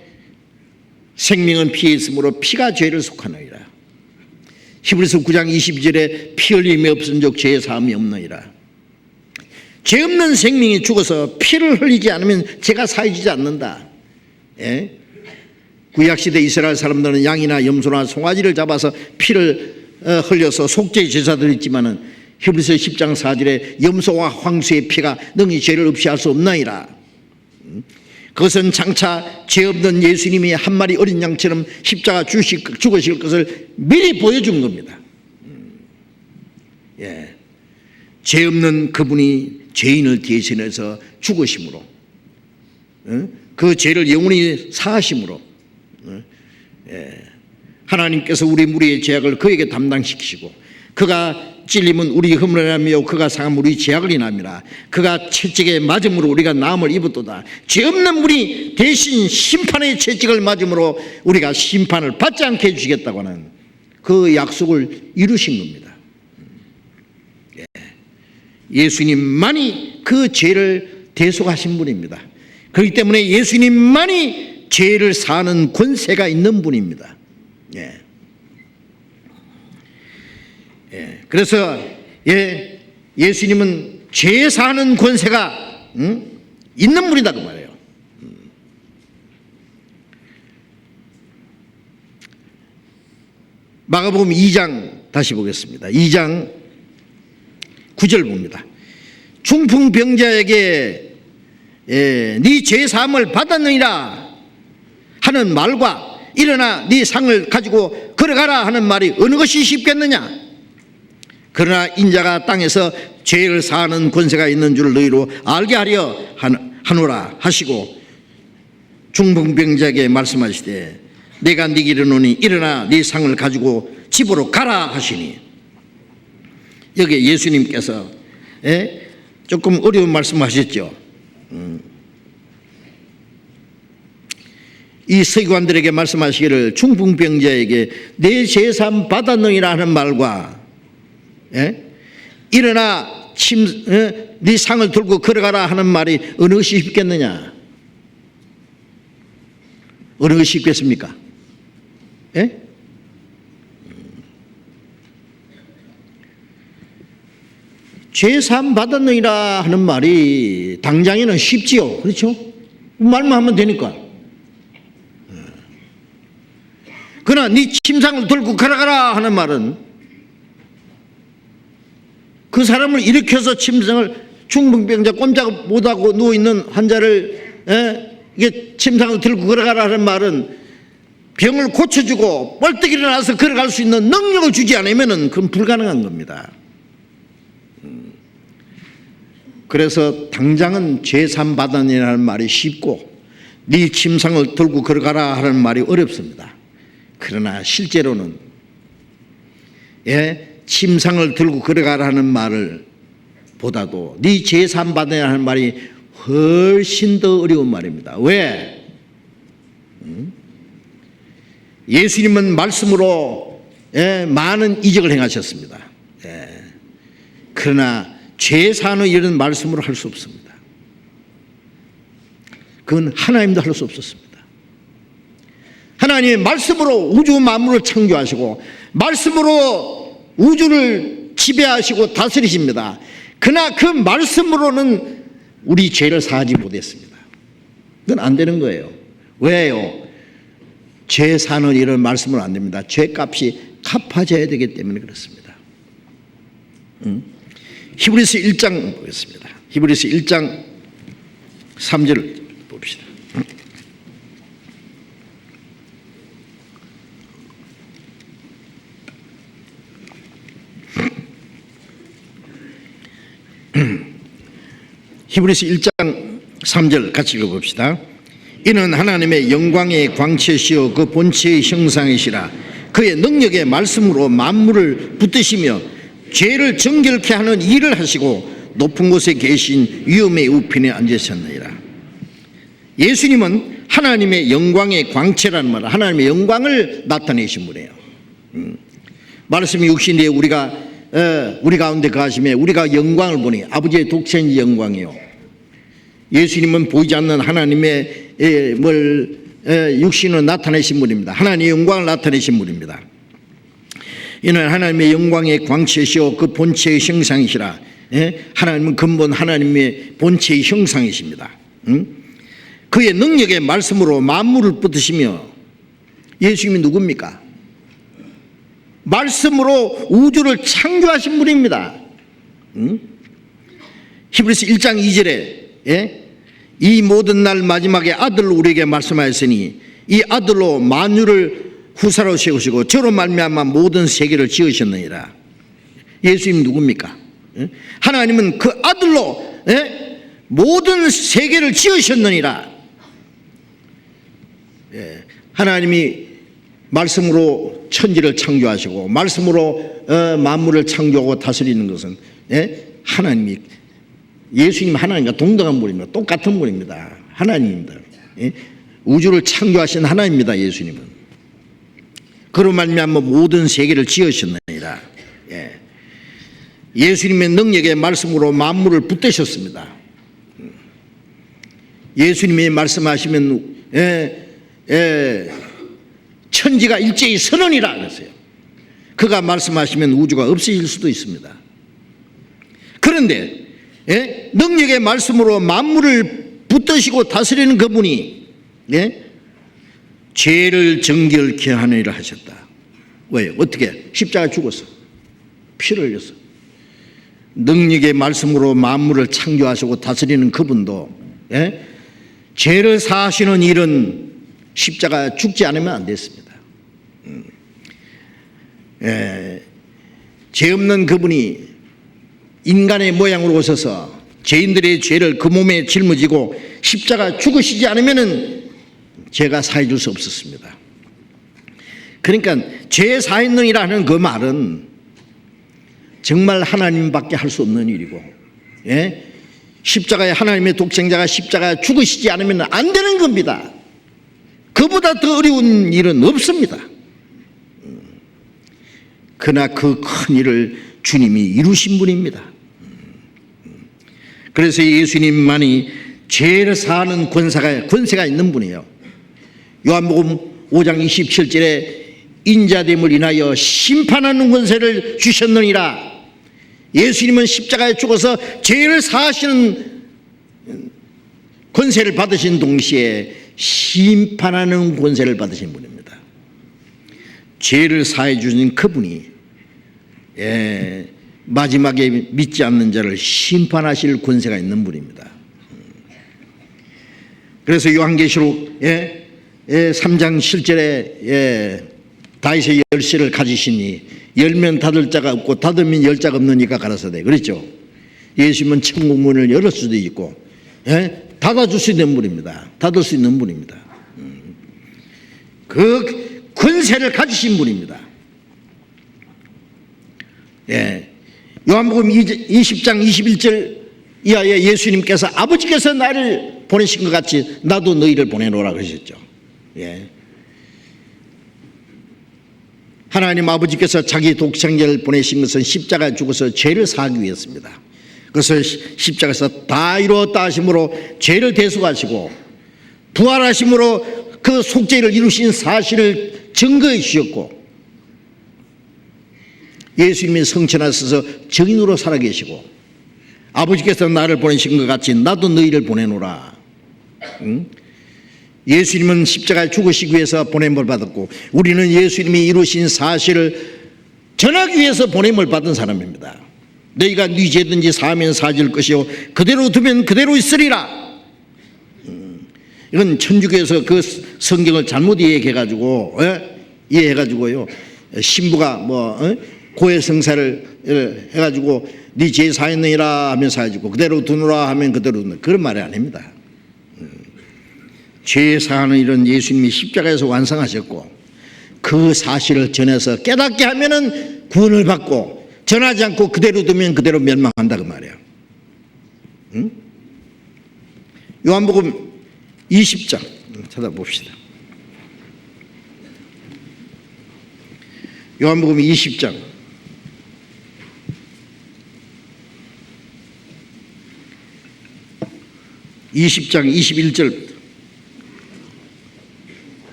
생명은 피에 있으므로 피가 죄를 속하느니라. 히브리서 9장 22절에 피 흘림이 없은 적 죄의 사함이 없느니라. 죄 없는 생명이 죽어서 피를 흘리지 않으면 죄가 사해지지 않는다. 구약시대 이스라엘 사람들은 양이나 염소나 송아지를 잡아서 피를 흘려서 속죄 제사를 했지만은 히브리서 10장 4절에 염소와 황소의 피가 능히 죄를 없이 할 수 없나이다. 그것은 장차 죄 없는 예수님이 한 마리 어린 양처럼 십자가 죽으실 것을 미리 보여준 겁니다. 죄 없는 그분이 죄인을 대신해서 죽으심으로, 그 죄를 영원히 사하심으로 하나님께서 우리 무리의 죄악을 그에게 담당시키시고, 그가 찔림은 우리 허물을 인하며 그가 상함 우리 죄악을 인함이라. 그가 채찍에 맞음으로 우리가 나음을 입었도다. 죄 없는 분이 대신 심판의 채찍을 맞음으로 우리가 심판을 받지 않게 해주시겠다고 하는 그 약속을 이루신 겁니다. 예수님만이 그 죄를 대속하신 분입니다. 그렇기 때문에 예수님만이 죄를 사하는 권세가 있는 분입니다. 그래서 예수님은 죄 사하는 권세가 있는 분이다 그 말이에요. 마가복음 2장 다시 보겠습니다. 2장 9절 봅니다. 중풍병자에게 네 죄 사함을 받았느니라 하는 말과 일어나 네 상을 가지고 걸어가라 하는 말이 어느 것이 쉽겠느냐. 그러나 인자가 땅에서 죄를 사하는 권세가 있는 줄 너희로 알게 하려 하노라 하시고, 중풍병자에게 말씀하시되 내가 네게 이르노니 일어나 네 상을 가지고 집으로 가라 하시니, 여기 예수님께서 조금 어려운 말씀하셨죠. 이 서기관들에게 말씀하시기를 중풍병자에게 내 제삼 받았느니라 하는 말과 일어나 네 상을 들고 걸어가라 하는 말이 어느 것이 쉽겠느냐? 어느 것이 쉽겠습니까? 죄사함 받았느니라 하는 말이 당장에는 쉽지요. 그렇죠? 말만 하면 되니까. 그러나 네 침상을 들고 걸어가라 하는 말은 그 사람을 일으켜서 중풍병자 꼼짝 못하고 누워있는 환자를 이게 침상을 들고 걸어가라 하는 말은 병을 고쳐주고 벌떡 일어나서 걸어갈 수 있는 능력을 주지 않으면 그건 불가능한 겁니다. 그래서 당장은 죄삼 받으니라는 말이 쉽고 네 침상을 들고 걸어가라 하는 말이 어렵습니다. 그러나 실제로는 침상을 들고 걸어가라 하는 말을 보다도 네 죄삼 받으니라 하는 말이 훨씬 더 어려운 말입니다. 왜? 예수님은 말씀으로 많은 이적을 행하셨습니다. 그러나 죄사하는 일은 말씀으로 할 수 없습니다. 그건 하나님도 할 수 없었습니다. 하나님이 말씀으로 우주 만물을 창조하시고 말씀으로 우주를 지배하시고 다스리십니다. 그러나 그 말씀으로는 우리 죄를 사하지 못했습니다. 그건 안 되는 거예요. 왜요? 죄 사는 일은 말씀으로 안 됩니다. 죄값이 갚아져야 되기 때문에 그렇습니다. 히브리서 1장 보겠습니다. 히브리서 1장 3절을 봅시다. 히브리서 1장 3절 같이 읽어봅시다. 이는 하나님의 영광의 광채시요 그 본체의 형상이시라. 그의 능력의 말씀으로 만물을 붙드시며 죄를 정결케 하는 일을 하시고 높은 곳에 계신 위엄의 우편에 앉으셨느니라. 예수님은 하나님의 영광의 광채라는 말, 하나님의 영광을 나타내신 분이에요. 말씀이 육신에 우리 가운데 거하심에 우리가 영광을 보니 아버지의 독생의 영광이요. 예수님은 보이지 않는 하나님의 육신을 나타내신 분입니다. 하나님의 영광을 나타내신 분입니다. 이는 하나님의 영광의 광채시오 그 본체의 형상이시라. 하나님은 근본 하나님의 본체의 형상이십니다. 그의 능력의 말씀으로 만물을 붙드시며, 예수님이 누굽니까? 말씀으로 우주를 창조하신 분입니다. 히브리서 1장 2절에 이 모든 날 마지막에 아들로 우리에게 말씀하였으니 이 아들로 만유를 후사로 세우시고 저로 말미암아 모든 세계를 지으셨느니라. 예수님 누굽니까? 하나님은 그 아들로 모든 세계를 지으셨느니라. 하나님이 말씀으로 천지를 창조하시고 말씀으로 만물을 창조하고 다스리는 것은 하나님이, 예수님 하나님과 동등한 분입니다. 똑같은 분입니다. 하나님입니다. 우주를 창조하신 하나님입니다. 예수님은. 그로 말미암아 모든 세계를 지으셨느니라. 예수님의 능력의 말씀으로 만물을 붙드셨습니다. 예수님이 말씀하시면 천지가 일제히 선언이라 그랬어요. 그가 말씀하시면 우주가 없어질 수도 있습니다. 그런데 능력의 말씀으로 만물을 붙드시고 다스리는 그분이 죄를 정결케 하는 일을 하셨다. 왜요? 어떻게? 십자가 죽었어. 피를 흘렸어. 능력의 말씀으로 만물을 창조하시고 다스리는 그분도 죄를 사하시는 일은 십자가 죽지 않으면 안 됐습니다. 죄 없는 그분이 인간의 모양으로 오셔서 죄인들의 죄를 그 몸에 짊어지고 십자가 죽으시지 않으면 죄가 사해줄 수 없었습니다. 그러니까 죄 사했느니라는 그 말은 정말 하나님밖에 할 수 없는 일이고, 십자가에 하나님의 독생자가 십자가에 죽으시지 않으면 안 되는 겁니다. 그보다 더 어려운 일은 없습니다. 그러나 그 큰 일을 주님이 이루신 분입니다. 그래서 예수님만이 죄를 사하는 권세가 있는 분이에요. 요한복음 5장 27절에 인자됨을 인하여 심판하는 권세를 주셨느니라. 예수님은 십자가에 죽어서 죄를 사하시는 권세를 받으신 동시에 심판하는 권세를 받으신 분입니다. 죄를 사해 주신 그분이 마지막에 믿지 않는 자를 심판하실 권세가 있는 분입니다. 그래서 요한계시록 3장 7절에 다윗의 열쇠를 가지시니 열면 닫을 자가 없고 닫으면 열 자가 없느니까 가라사대 그랬죠. 예수님은 천국 문을 열을 수도 있고 닫아줄 수 있는 분입니다. 닫을 수 있는 분입니다. 그 권세를 가지신 분입니다. 요한복음 20장 21절 이하에 예수님께서 아버지께서 나를 보내신 것 같이 나도 너희를 보내노라 그러셨죠. 하나님 아버지께서 자기 독생자를 보내신 것은 십자가에 죽어서 죄를 사하기 위해서입니다. 그래서 십자가에서 다 이루었다 하심으로 죄를 대속하시고 부활하심으로 그 속죄를 이루신 사실을 증거해 주셨고, 예수님이 성천하셔서 증인으로 살아계시고 아버지께서 나를 보내신 것 같이 나도 너희를 보내노라. 예수님은 십자가에 죽으시기 위해서 보냄을 받았고 우리는 예수님이 이루신 사실을 전하기 위해서 보냄을 받은 사람입니다. 너희가 네 죄든지 사하면 사질 것이요 그대로 두면 그대로 있으리라. 이건 천주교에서 그 성경을 잘못 이해해가지고 이해해가지고요, 신부가 고해성사를 해가지고 네 죄 사했느니라 하면 사해주고 그대로 두노라 하면 그대로 두노라, 그런 말이 아닙니다. 죄 사하는 일은 예수님이 십자가에서 완성하셨고 그 사실을 전해서 깨닫게 하면은 구원을 받고 전하지 않고 그대로 두면 그대로 멸망한다 그 말이에요. 요한복음 20장 찾아봅시다. 요한복음 20장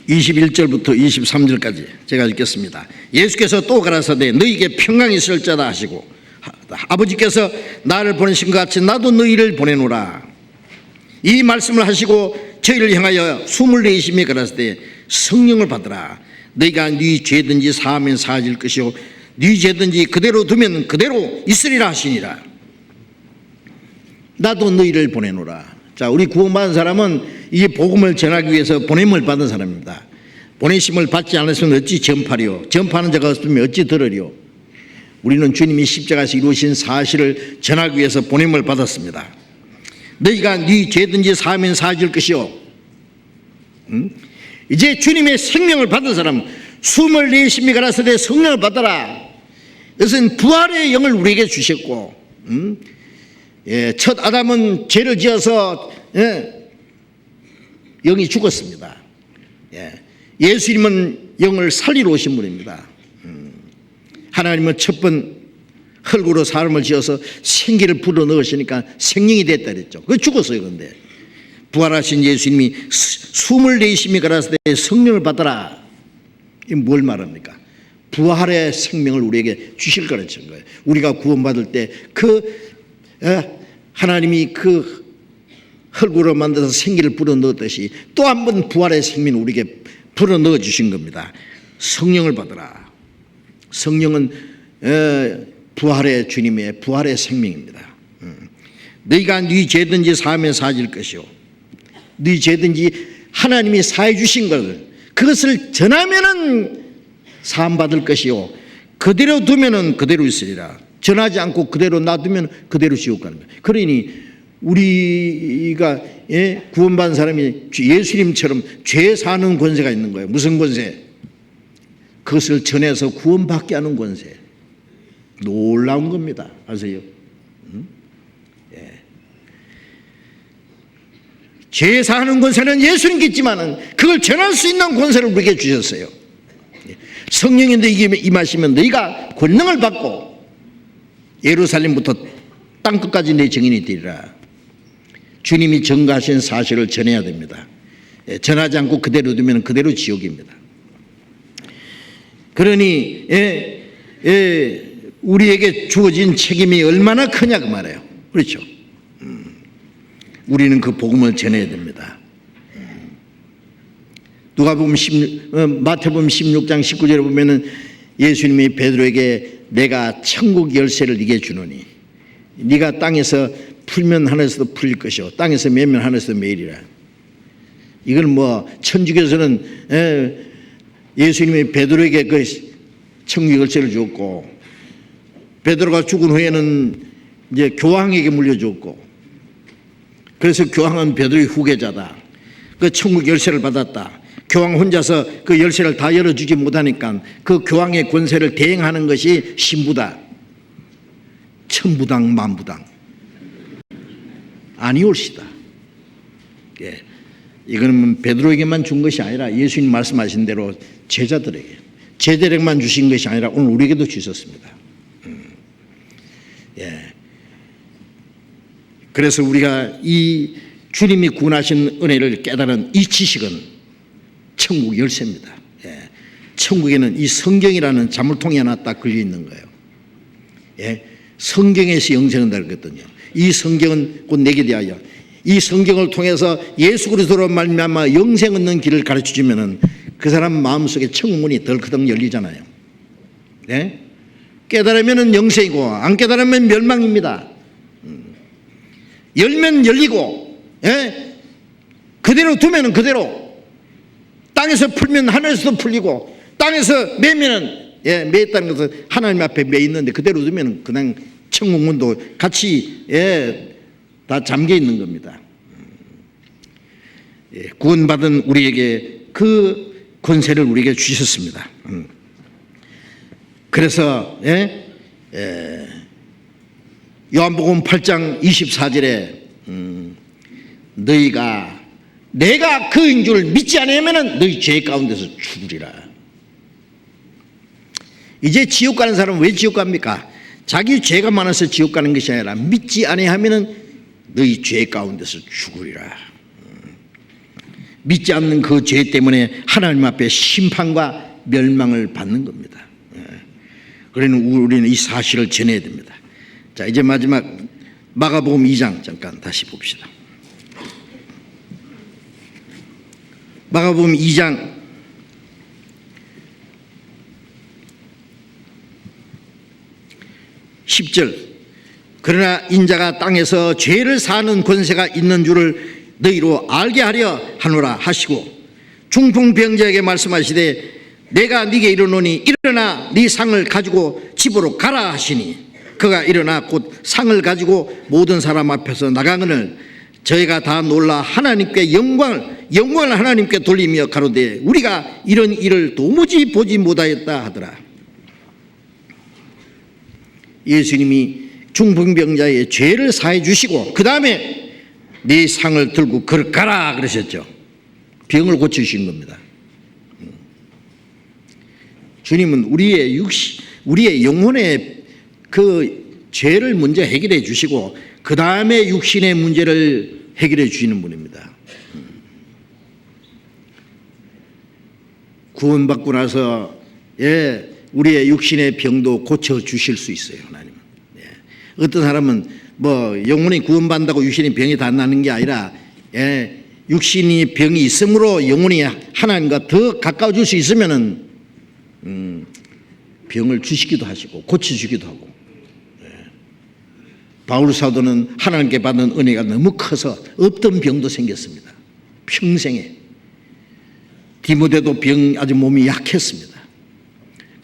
21절부터 23절까지 제가 읽겠습니다. 예수께서 또 가라사대 너희에게 평강이 있을 자다 하시고 아버지께서 나를 보내신 것 같이 나도 너희를 보내노라. 이 말씀을 하시고 저희를 향하여 숨을 내쉬며 가라사대 성령을 받으라. 너희가 네 죄든지 사하면 사해질 것이요 네 죄든지 그대로 두면 그대로 있으리라 하시니라. 나도 너희를 보내노라. 자, 우리 구원받은 사람은 이 복음을 전하기 위해서 보냄을 받은 사람입니다. 보내심을 받지 않았으면 어찌 전파리요 전파하는 자가 없으면 어찌 들으리요. 우리는 주님이 십자가에서 이루신 사실을 전하기 위해서 보냄을 받았습니다. 너희가 네 죄든지 사하면 사해질 것이요. 이제 주님의 생명을 받은 사람, 숨을 내쉬며 가라사대 성령을 받아라. 이것은 부활의 영을 우리에게 주셨고, 첫 아담은 죄를 지어서 영이 죽었습니다. 예수님은 영을 살리러 오신 분입니다. 하나님은 첫 번 흙으로 사람을 지어서 생기를 불어넣으시니까 생명이 됐다 그랬죠. 그거 죽었어요. 그런데 부활하신 예수님이 숨을 내쉬며 가라사대 성령을 받아라. 이게 뭘 말합니까? 부활의 생명을 우리에게 주실 거라는 거예요. 우리가 구원받을 때 하나님이 그 흙으로 만들어서 생기를 불어넣었듯이 또 한 번 부활의 생명을 우리에게 불어넣어 주신 겁니다. 성령을 받아라. 성령은 부활의 주님의 부활의 생명입니다. 너희가 네 죄든지 사하면 사해질 것이요 네 죄든지 하나님이 사해 주신 것을 그것을 전하면은 사함 받을 것이요 그대로 두면은 그대로 있으리라. 전하지 않고 그대로 놔두면 그대로 지옥 가는 거예요. 그러니 우리가 구원받은 사람이 예수님처럼 죄 사는 권세가 있는 거예요. 무슨 권세? 그것을 전해서 구원받게 하는 권세. 놀라운 겁니다. 아세요? 죄 사하는 권세는 예수님께 있지만은 그걸 전할 수 있는 권세를 우리에게 주셨어요. 성령이 너희에게 임하시면 너희가 권능을 받고 예루살렘부터 땅끝까지 내 증인이 되리라. 주님이 증거하신 사실을 전해야 됩니다. 전하지 않고 그대로 두면 그대로 지옥입니다. 그러니 우리에게 주어진 책임이 얼마나 크냐 그 말이에요. 그렇죠? 우리는 그 복음을 전해야 됩니다. 마태복음 16장 19절에 보면은 예수님이 베드로에게 내가 천국 열쇠를 네게 주노니 네가 땅에서 풀면 하늘에서도 풀릴 것이요 땅에서 매면 하늘에서도 매이리라. 이건 뭐 천주교에서는 예수님이 베드로에게 그 천국 열쇠를 주었고 베드로가 죽은 후에는 이제 교황에게 물려주었고 그래서 교황은 베드로의 후계자다. 그 천국 열쇠를 받았다. 교황 혼자서 그 열쇠를 다 열어주지 못하니까 그 교황의 권세를 대행하는 것이 신부다. 천부당 만부당 아니올시다. 예. 이거는 베드로에게만 준 것이 아니라 예수님 말씀하신 대로 제자들에게만 주신 것이 아니라 오늘 우리에게도 주셨습니다. 예. 그래서 우리가 이 주님이 구원하신 은혜를 깨달은 이 지식은 천국 열쇠입니다. 예. 천국에는 이 성경이라는 자물통이 하나 딱 걸려 있는 거예요. 예. 성경에서 영생은 달거든요. 이 성경은 곧 내게 대하여 이 성경을 통해서 예수 그리스도로 말미암아 영생 얻는 길을 가르쳐주면은 그 사람 마음속에 천국문이 덜커덩 열리잖아요. 네? 깨달으면 영생이고 안 깨달으면 멸망입니다. 열면 열리고 예? 그대로 두면 그대로 땅에서 풀면 하늘에서도 풀리고 땅에서 매면은 매있다는 것은 하나님 앞에 매 있는데 그대로 두면 그냥 천국문도 같이 다 잠겨 있는 겁니다. 구원받은 우리에게 그 권세를 우리에게 주셨습니다. 그래서 요한복음 8장 24절에 너희가 내가 그인 줄 믿지 않으면 너희 죄 가운데서 죽으리라. 이제 지옥 가는 사람은 왜 지옥 갑니까? 자기 죄가 많아서 지옥 가는 것이 아니라 믿지 아니하면은 너희 죄 가운데서 죽으리라. 믿지 않는 그 죄 때문에 하나님 앞에 심판과 멸망을 받는 겁니다. 그러니 우리는 이 사실을 전해야 됩니다. 자, 이제 마지막 마가복음 2장 잠깐 다시 봅시다. 마가복음 2장 10절 그러나 인자가 땅에서 죄를 사는 권세가 있는 줄을 너희로 알게 하려 하노라 하시고 중풍병자에게 말씀하시되 내가 네게 이르노니 일어나 네 상을 가지고 집으로 가라 하시니 그가 일어나 곧 상을 가지고 모든 사람 앞에서 나가거늘 저희가 다 놀라 하나님께 영광을 하나님께 돌리며 가로되 우리가 이런 일을 도무지 보지 못하였다 하더라. 예수님이 중풍병자의 죄를 사해 주시고 그 다음에 네 상을 들고 걸어가라 그러셨죠. 병을 고쳐주신 겁니다. 주님은 우리의 영혼의 그 죄를 먼저 해결해 주시고 그 다음에 육신의 문제를 해결해 주시는 분입니다. 구원받고 나서 우리의 육신의 병도 고쳐주실 수 있어요. 하나님은. 어떤 사람은 뭐 영혼이 구원받는다고 육신이 병이 다 나는 게 아니라 육신이 병이 있으므로 영혼이 하나님과 더 가까워질 수 있으면은 병을 주시기도 하시고 고쳐주기도 하고 바울 사도는 하나님께 받은 은혜가 너무 커서 없던 병도 생겼습니다. 평생에. 디모데도 병 아주 몸이 약했습니다.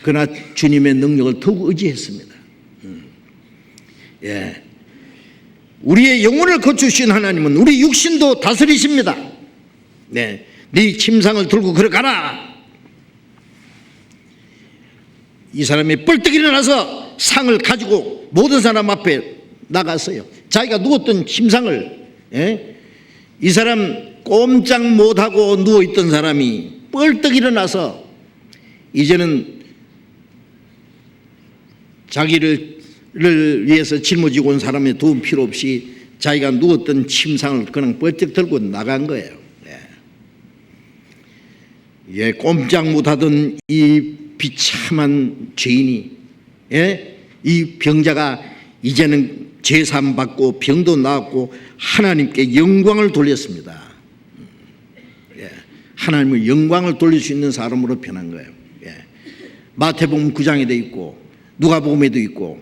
그러나 주님의 능력을 더욱 의지했습니다. 우리의 영혼을 고쳐주신 하나님은 우리 육신도 다스리십니다. 네 침상을 들고 걸어가라. 이 사람이 뻘떡 일어나서 상을 가지고 모든 사람 앞에 나갔어요. 자기가 누웠던 침상을 이 사람 꼼짝 못하고 누워있던 사람이 뻘떡 일어나서 이제는 자기를 위해서 짊어지고 온 사람의 도움 필요 없이 자기가 누웠던 침상을 그냥 뻘떡 들고 나간 거예요. 예, 꼼짝 못하던 이 비참한 죄인이, 이 병자가 이제는 제사함 받고 병도 나았고 하나님께 영광을 돌렸습니다. 하나님의 영광을 돌릴 수 있는 사람으로 변한 거예요. 마태복음 9장에 돼 있고 누가복음에도 있고,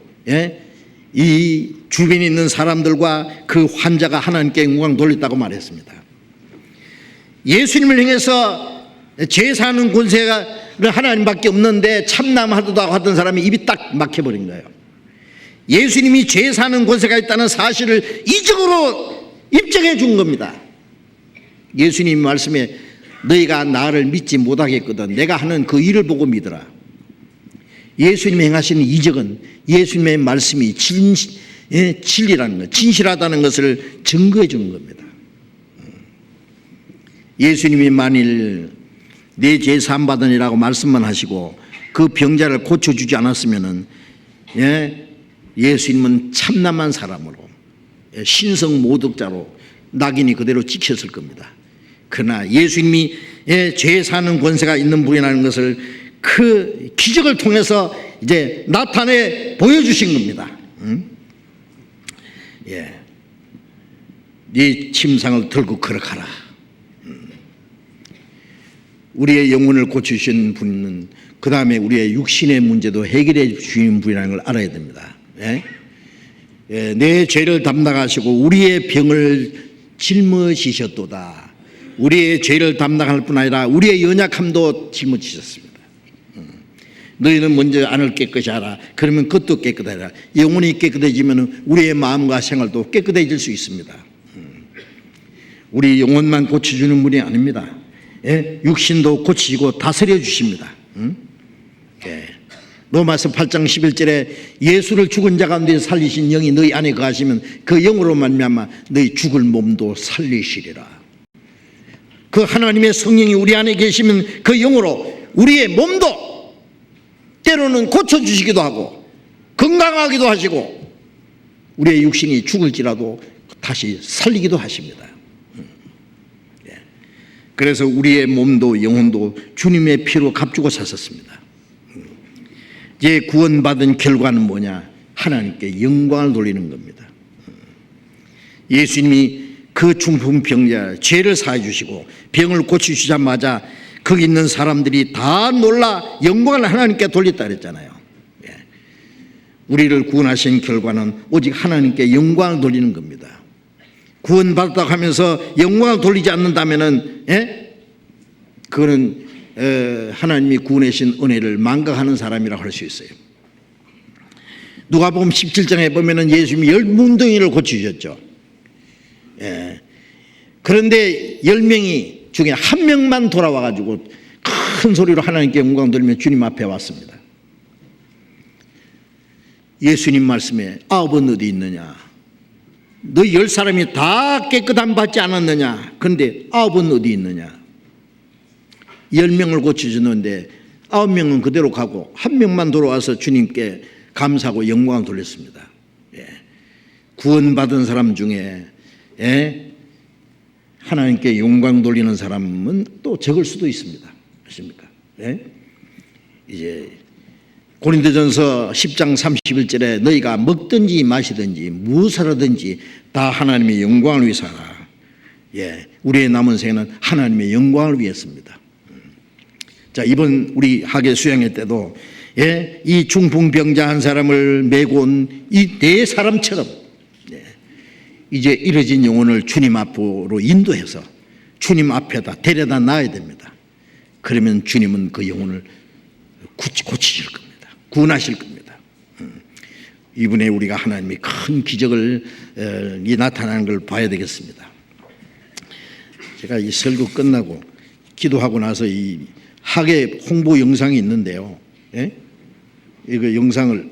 이 주변에 있는 사람들과 그 환자가 하나님께 영광 돌렸다고 말했습니다. 예수님을 향해서 제사하는 권세가 하나님밖에 없는데 참남하도록 하던 사람이 입이 딱 막혀버린 거예요. 예수님이 제사하는 권세가 있다는 사실을 이적으로 입증해 준 겁니다. 예수님 말씀에 너희가 나를 믿지 못하겠거든 내가 하는 그 일을 보고 믿어라. 예수님이 행하시는 이적은 예수님의 말씀이 진리라는 것, 진실하다는 것을 증거해 주는 겁니다. 예수님이 만일 내 죄 사함 받으니라고 말씀만 하시고 그 병자를 고쳐주지 않았으면은, 예수님은 참남한 사람으로, 신성 모독자로 낙인이 그대로 찍혔을 겁니다. 그러나 예수님이 죄 사는 권세가 있는 분이라는 것을 그 기적을 통해서 이제 나타내 보여주신 겁니다. 네 침상을 들고 걸어가라. 우리의 영혼을 고치신 분은 그 다음에 우리의 육신의 문제도 해결해 주시는 분이라는 걸 알아야 됩니다. 내 죄를 담당하시고 우리의 병을 짊어지셨도다. 우리의 죄를 담당할 뿐 아니라 우리의 연약함도 짊어지셨습니다. 너희는 먼저 안을 깨끗이 하라. 그러면 그것도 깨끗하라. 영혼이 깨끗해지면 우리의 마음과 생활도 깨끗해질 수 있습니다. 우리 영혼만 고쳐주는 분이 아닙니다. 육신도 고치시고 다스려 주십니다. 로마서 8장 11절에 예수를 죽은 자 가운데 살리신 영이 너희 안에 거하시면 그 영으로 말미암아 너희 죽을 몸도 살리시리라. 그 하나님의 성령이 우리 안에 계시면 그 영으로 우리의 몸도 때로는 고쳐주시기도 하고 건강하기도 하시고 우리의 육신이 죽을지라도 다시 살리기도 하십니다. 그래서 우리의 몸도 영혼도 주님의 피로 값주고 샀었습니다. 이제 구원받은 결과는 뭐냐? 하나님께 영광을 돌리는 겁니다. 예수님이 그 중풍병자 죄를 사해 주시고 병을 고치시자마자 거기 있는 사람들이 다 놀라 영광을 하나님께 돌렸다 그랬잖아요. 우리를 구원하신 결과는 오직 하나님께 영광을 돌리는 겁니다. 구원받았다고 하면서 영광을 돌리지 않는다면은, 그거는 하나님이 구원해 주신 은혜를 망각하는 사람이라고 할 수 있어요. 누가복음 17장에 보면은 예수님이 10뭉덩이를 고치셨죠. 그런데 10명이 중에 한 명만 돌아와 가지고 큰 소리로 하나님께 영광 돌리며 주님 앞에 왔습니다. 예수님 말씀에 9은 어디 있느냐? 너 10사람이 다 깨끗함 받지 않았느냐? 그런데 9은 어디 있느냐? 10명을 고쳐주는데 9명은 그대로 가고 1명만 돌아와서 주님께 감사하고 영광을 돌렸습니다. 구원받은 사람 중에 하나님께 영광 돌리는 사람은 또 적을 수도 있습니다. 아십니까? 이제 고린도전서 10장 31절에 너희가 먹든지 마시든지 무엇을 하든지 다 하나님의 영광을 위해서 하라. 우리의 남은 생애는 하나님의 영광을 위해서입니다. 자, 이번 우리 학예 수양회 때도 이 중풍병자 한 사람을 메고 온 이 네 사람처럼 이제 이뤄진 영혼을 주님 앞으로 인도해서 주님 앞에다 데려다 놔야 됩니다. 그러면 주님은 그 영혼을 고치실 겁니다. 구원하실 겁니다. 이분에 우리가 하나님의 큰 기적을 나타나는 걸 봐야 되겠습니다. 제가 이 설교 끝나고 기도하고 나서 이 학예 홍보 영상이 있는데요. 이거 영상을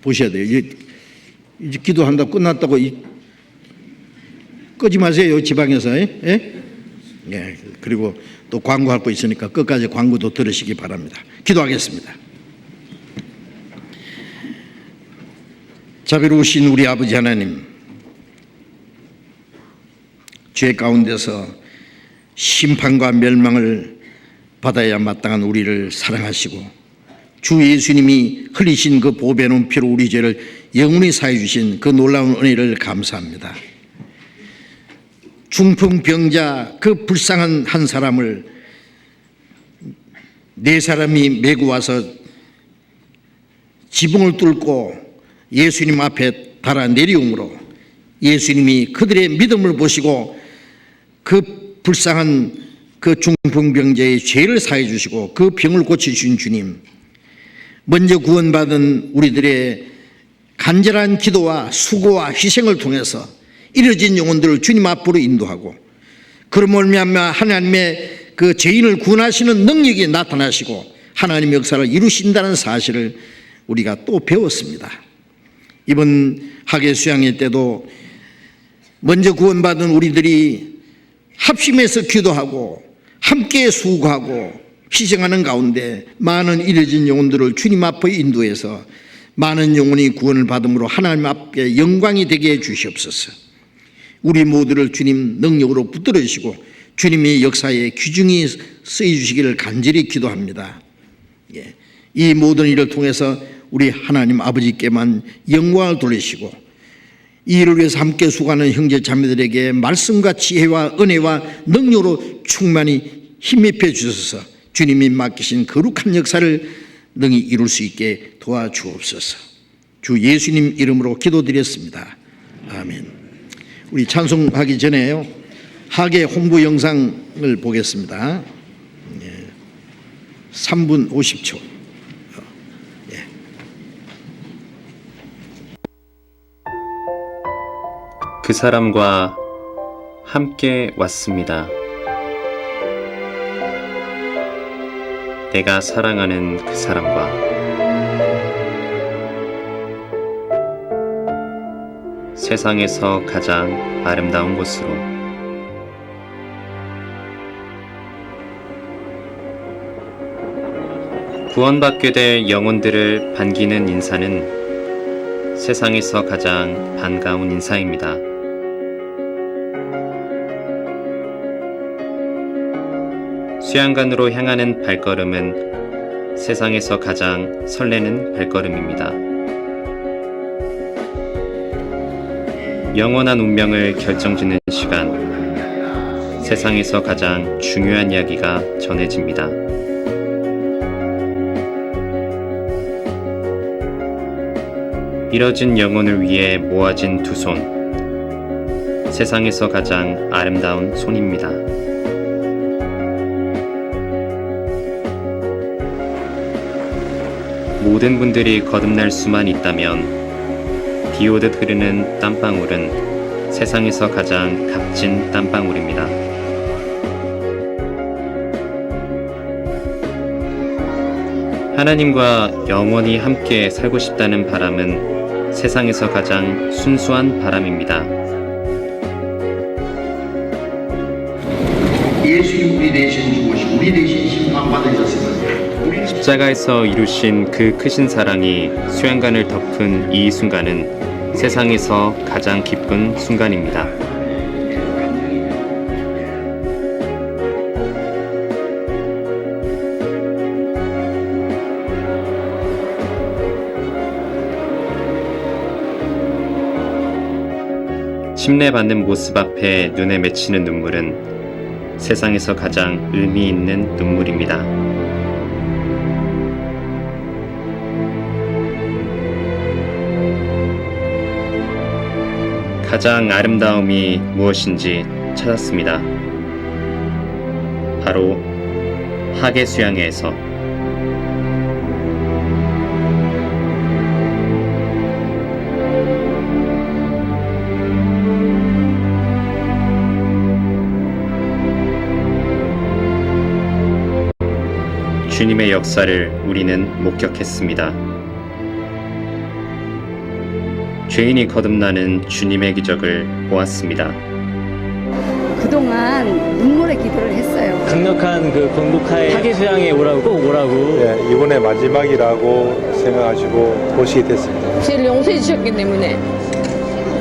보셔야 돼요. 이제 기도한다고 끝났다고 끄지 마세요, 지방에서. 예? 예. 그리고 또 광고할 거 있으니까 끝까지 광고도 들으시기 바랍니다. 기도하겠습니다. 자비로우신 우리 아버지 하나님, 죄 가운데서 심판과 멸망을 받아야 마땅한 우리를 사랑하시고 주 예수님이 흘리신 그 보배로운 피로 우리 죄를 영원히 사해 주신 그 놀라운 은혜를 감사합니다. 중풍병자 그 불쌍한 한 사람을 네 사람이 메고 와서 지붕을 뚫고 예수님 앞에 달아 내리움으로 예수님이 그들의 믿음을 보시고 그 불쌍한 그 중풍병자의 죄를 사해 주시고 그 병을 고치신 주님, 먼저 구원받은 우리들의 간절한 기도와 수고와 희생을 통해서 이뤄진 영혼들을 주님 앞으로 인도하고 그러므로 말미암아 하나님의 그 죄인을 구원하시는 능력이 나타나시고 하나님의 역사를 이루신다는 사실을 우리가 또 배웠습니다. 이번 학예 수양회 때도 먼저 구원받은 우리들이 합심해서 기도하고 함께 수고하고 희생하는 가운데 많은 이뤄진 영혼들을 주님 앞에 인도해서 많은 영혼이 구원을 받음으로 하나님 앞에 영광이 되게 해 주시옵소서. 우리 모두를 주님 능력으로 붙들어 주시고 주님의 역사에 귀중히 쓰여주시기를 간절히 기도합니다. 이 모든 일을 통해서 우리 하나님 아버지께만 영광을 돌리시고 이 일을 위해서 함께 수고하는 형제 자매들에게 말씀과 지혜와 은혜와 능력으로 충만히 힘입혀 주셔서 주님이 맡기신 거룩한 역사를 능히 이룰 수 있게 도와주옵소서. 주 예수님 이름으로 기도드렸습니다. 아멘. 우리 찬송하기 전에요, 학예 홍보 영상을 보겠습니다. 3분 50초. 그 사람과 함께 왔습니다. 내가 사랑하는 그 사람과 세상에서 가장 아름다운 곳으로 구원받게 될 영혼들을 반기는 인사는 세상에서 가장 반가운 인사입니다. 수양관으로 향하는 발걸음은 세상에서 가장 설레는 발걸음입니다. 영원한 운명을 결정짓는 시간, 세상에서 가장 중요한 이야기가 전해집니다. 이뤄진 영혼을 위해 모아진 두 손, 세상에서 가장 아름다운 손입니다. 모든 분들이 거듭날 수만 있다면 비 오듯 흐르는 땀방울은 세상에서 가장 값진 땀방울입니다. 하나님과 영원히 함께 살고 싶다는 바람은 세상에서 가장 순수한 바람입니다. 예수님 우리 대신 죽으시고 우리 대신 심판받으셨으면 십자가에서 이루신 그 크신 사랑이 수양관을 덮은 이 순간은 세상에서 가장 기쁜 순간입니다. 침례받는 모습 앞에 눈에 맺히는 눈물은 세상에서 가장 의미 있는 눈물입니다. 가장 아름다움이 무엇인지 찾았습니다. 바로 학예 수양회에서 주님의 역사를 우리는 목격했습니다. 죄인이 거듭나는 주님의 기적을 보았습니다. 강력한 눈물의 기도를 했어요. 강력한 그 건국하에 사기 수양에 오라고 꼭 오라고. 네, 이번에 마지막이라고 생각하시고 오시게 됐습니다. 죄를 용서해 주셨기 때문에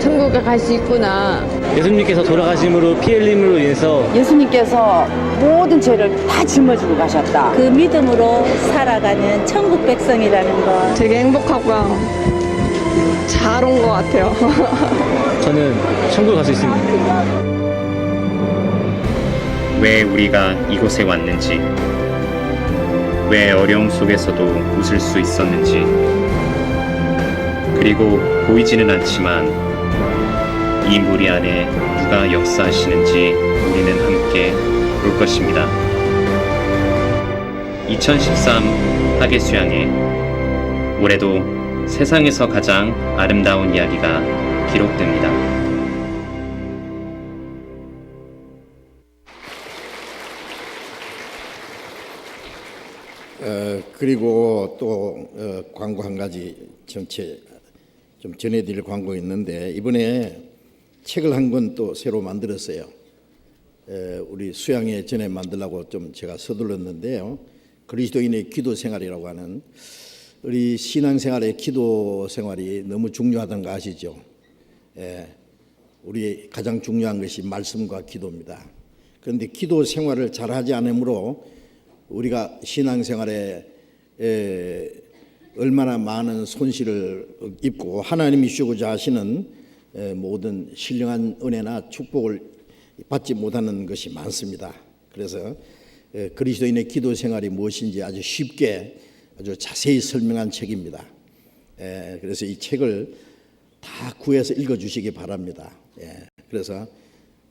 천국에 갈 수 있구나. 예수님께서 돌아가심으로 피 흘림으로 인해서 예수님께서 모든 죄를 다 짊어지고 가셨다. 그 믿음으로 살아가는 천국 백성이라는 것. 되게 행복하고요. 잘 온 것 같아요. 저는 천국 갈 수 있습니다. 왜 우리가 이곳에 왔는지, 왜 어려움 속에서도 웃을 수 있었는지, 그리고 보이지는 않지만 이 무리 안에 누가 역사하시는지 우리는 함께 볼 것입니다. 2013 하계수양회, 올해도 세상에서 가장 아름다운 이야기가 기록됩니다. 그리고 또 광고 한 가지 전체 좀 전해드릴 광고 있는데, 이번에 책을 한 권 또 새로 만들었어요. 우리 수양회 전에 만들려고 좀 제가 서둘렀는데요. 그리스도인의 기도 생활이라고 하는, 우리 신앙생활의 기도 생활이 너무 중요하다는 거 아시죠? 우리 가장 중요한 것이 말씀과 기도입니다. 그런데 기도 생활을 잘하지 않으므로 우리가 신앙생활에 얼마나 많은 손실을 입고 하나님이 주고자 하시는 모든 신령한 은혜나 축복을 받지 못하는 것이 많습니다. 그래서 그리스도인의 기도 생활이 무엇인지 아주 쉽게 아주 자세히 설명한 책입니다. 그래서 이 책을 다 구해서 읽어주시기 바랍니다. 그래서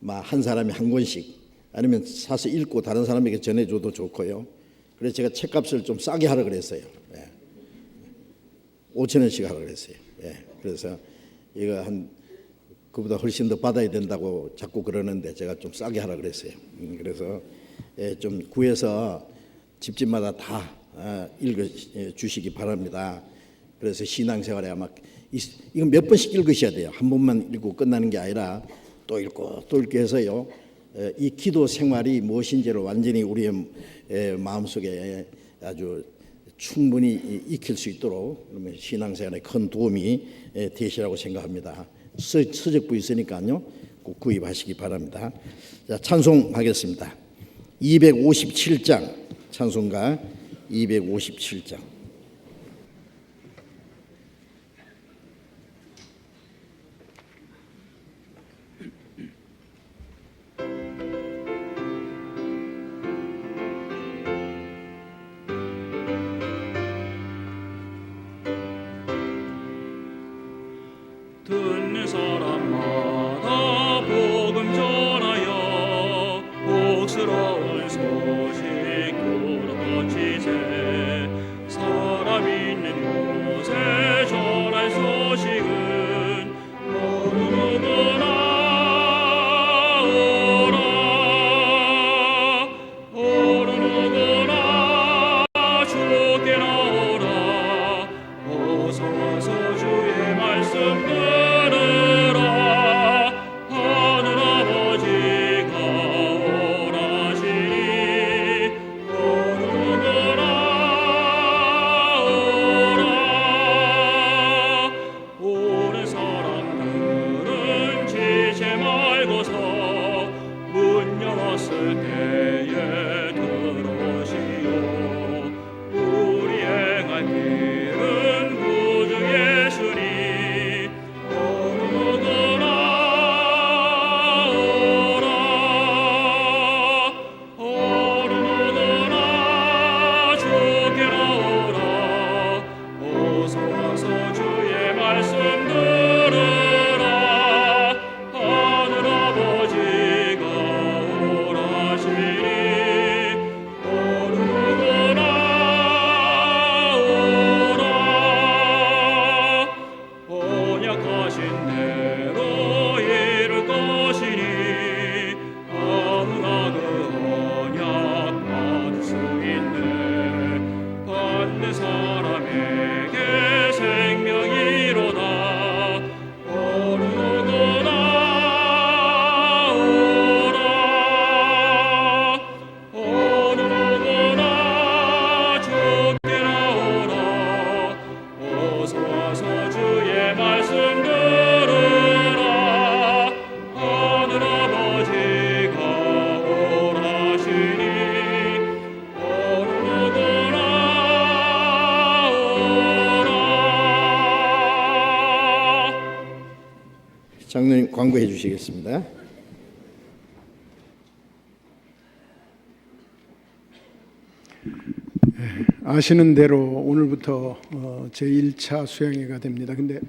한 사람이 한 권씩 아니면 사서 읽고 다른 사람에게 전해줘도 좋고요. 그래서 제가 책값을 좀 싸게 하라 그랬어요. 5,000원씩 하라 그랬어요. 그래서 이거 그보다 훨씬 더 받아야 된다고 자꾸 그러는데 제가 좀 싸게 하라 그랬어요. 그래서 좀 구해서 집집마다 다 읽어 주시기 바랍니다. 그래서 신앙생활에 아마 이건 몇 번씩 읽으셔야 돼요. 한 번만 읽고 끝나는 게 아니라 또 읽고 또 읽고 해서요. 이 기도 생활이 무엇인지를 완전히 우리의 마음속에 아주 충분히 익힐 수 있도록 신앙생활에 큰 도움이 되시라고 생각합니다. 서적부 있으니까요. 꼭 구입하시기 바랍니다. 자, 찬송하겠습니다. 257장 찬송가 257장. 듣는 사람마다 복음 전하여 복스러운 소식 들어치세. 사람 있는 곳에 전할 소식은 어느 누구나 오라. 어느 누구나 주께 나오라. 어서 와서 주의 말씀 장로님 광고해 주시겠습니다. 아시는 대로 오늘부터 제1차 수양회가 됩니다. 근데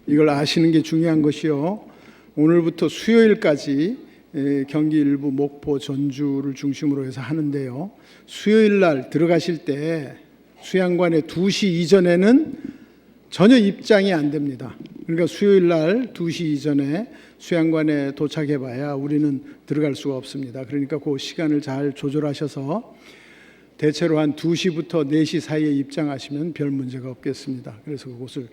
이걸 아시는 게 중요한 것이요. 오늘부터 수요일까지 경기 일부 목포 전주를 중심으로 해서 하는데요. 수요일 날 들어가실 때 수양관에 2시 이전에는 전혀 입장이 안 됩니다. 그러니까 수요일 날 2시 이전에 수양관에 도착해 봐야 우리는 들어갈 수가 없습니다. 그러니까 그 시간을 잘 조절하셔서 대체로 한 2시부터 4시 사이에 입장하시면 별 문제가 없겠습니다. 그래서 그곳을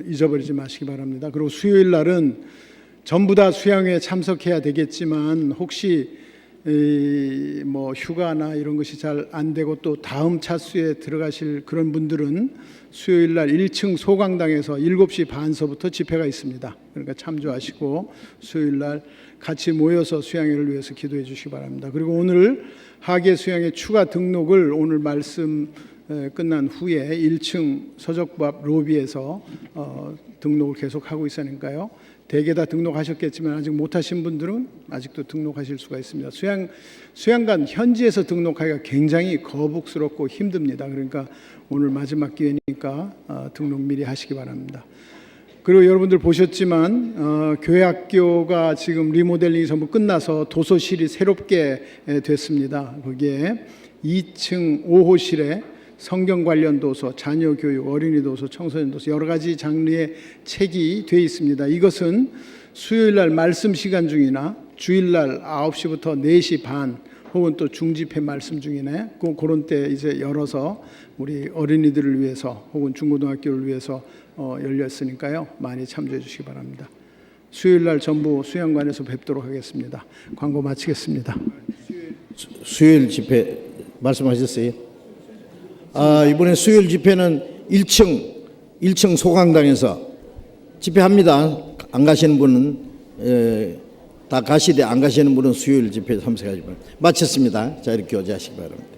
잊어버리지 마시기 바랍니다. 그리고 수요일 날은 전부 다 수양회에 참석해야 되겠지만 혹시 뭐 휴가나 이런 것이 잘 안 되고 또 다음 차수에 들어가실 그런 분들은 수요일 날 1층 소강당에서 7시 반서부터 집회가 있습니다. 그러니까 참조하시고 수요일 날 같이 모여서 수양회를 위해서 기도해 주시기 바랍니다. 그리고 오늘 하계 수양회 추가 등록을 오늘 말씀 끝난 후에 1층 서적밥 로비에서 등록을 계속하고 있으니까요. 대개 다 등록하셨겠지만 아직 못하신 분들은 아직도 등록하실 수가 있습니다. 수양관 현지에서 등록하기가 굉장히 거북스럽고 힘듭니다. 그러니까 오늘 마지막 기회니까 등록 미리 하시기 바랍니다. 그리고 여러분들 보셨지만 교회 학교가 지금 리모델링이 전부 끝나서 도서실이 새롭게 됐습니다. 거기에 2층 5호실에 성경 관련 도서, 자녀 교육, 어린이 도서, 청소년 도서 여러 가지 장르의 책이 되어 있습니다. 이것은 수요일 날 말씀 시간 중이나 주일날 9시부터 4시 반 혹은 또 중집회 말씀 중이네 그런 때 이제 열어서 우리 어린이들을 위해서 혹은 중고등학교를 위해서 열렸으니까요. 많이 참조해 주시기 바랍니다. 수요일 날 전부 수양관에서 뵙도록 하겠습니다. 광고 마치겠습니다. 수요일 집회 말씀하셨어요? 이번에 수요일 집회는 1층 소강당에서 집회합니다. 안 가시는 분은 다 가시되 안 가시는 분은 수요일 집회에 참석하시기 바랍니다. 마쳤습니다. 자, 이렇게 교제하시기 바랍니다.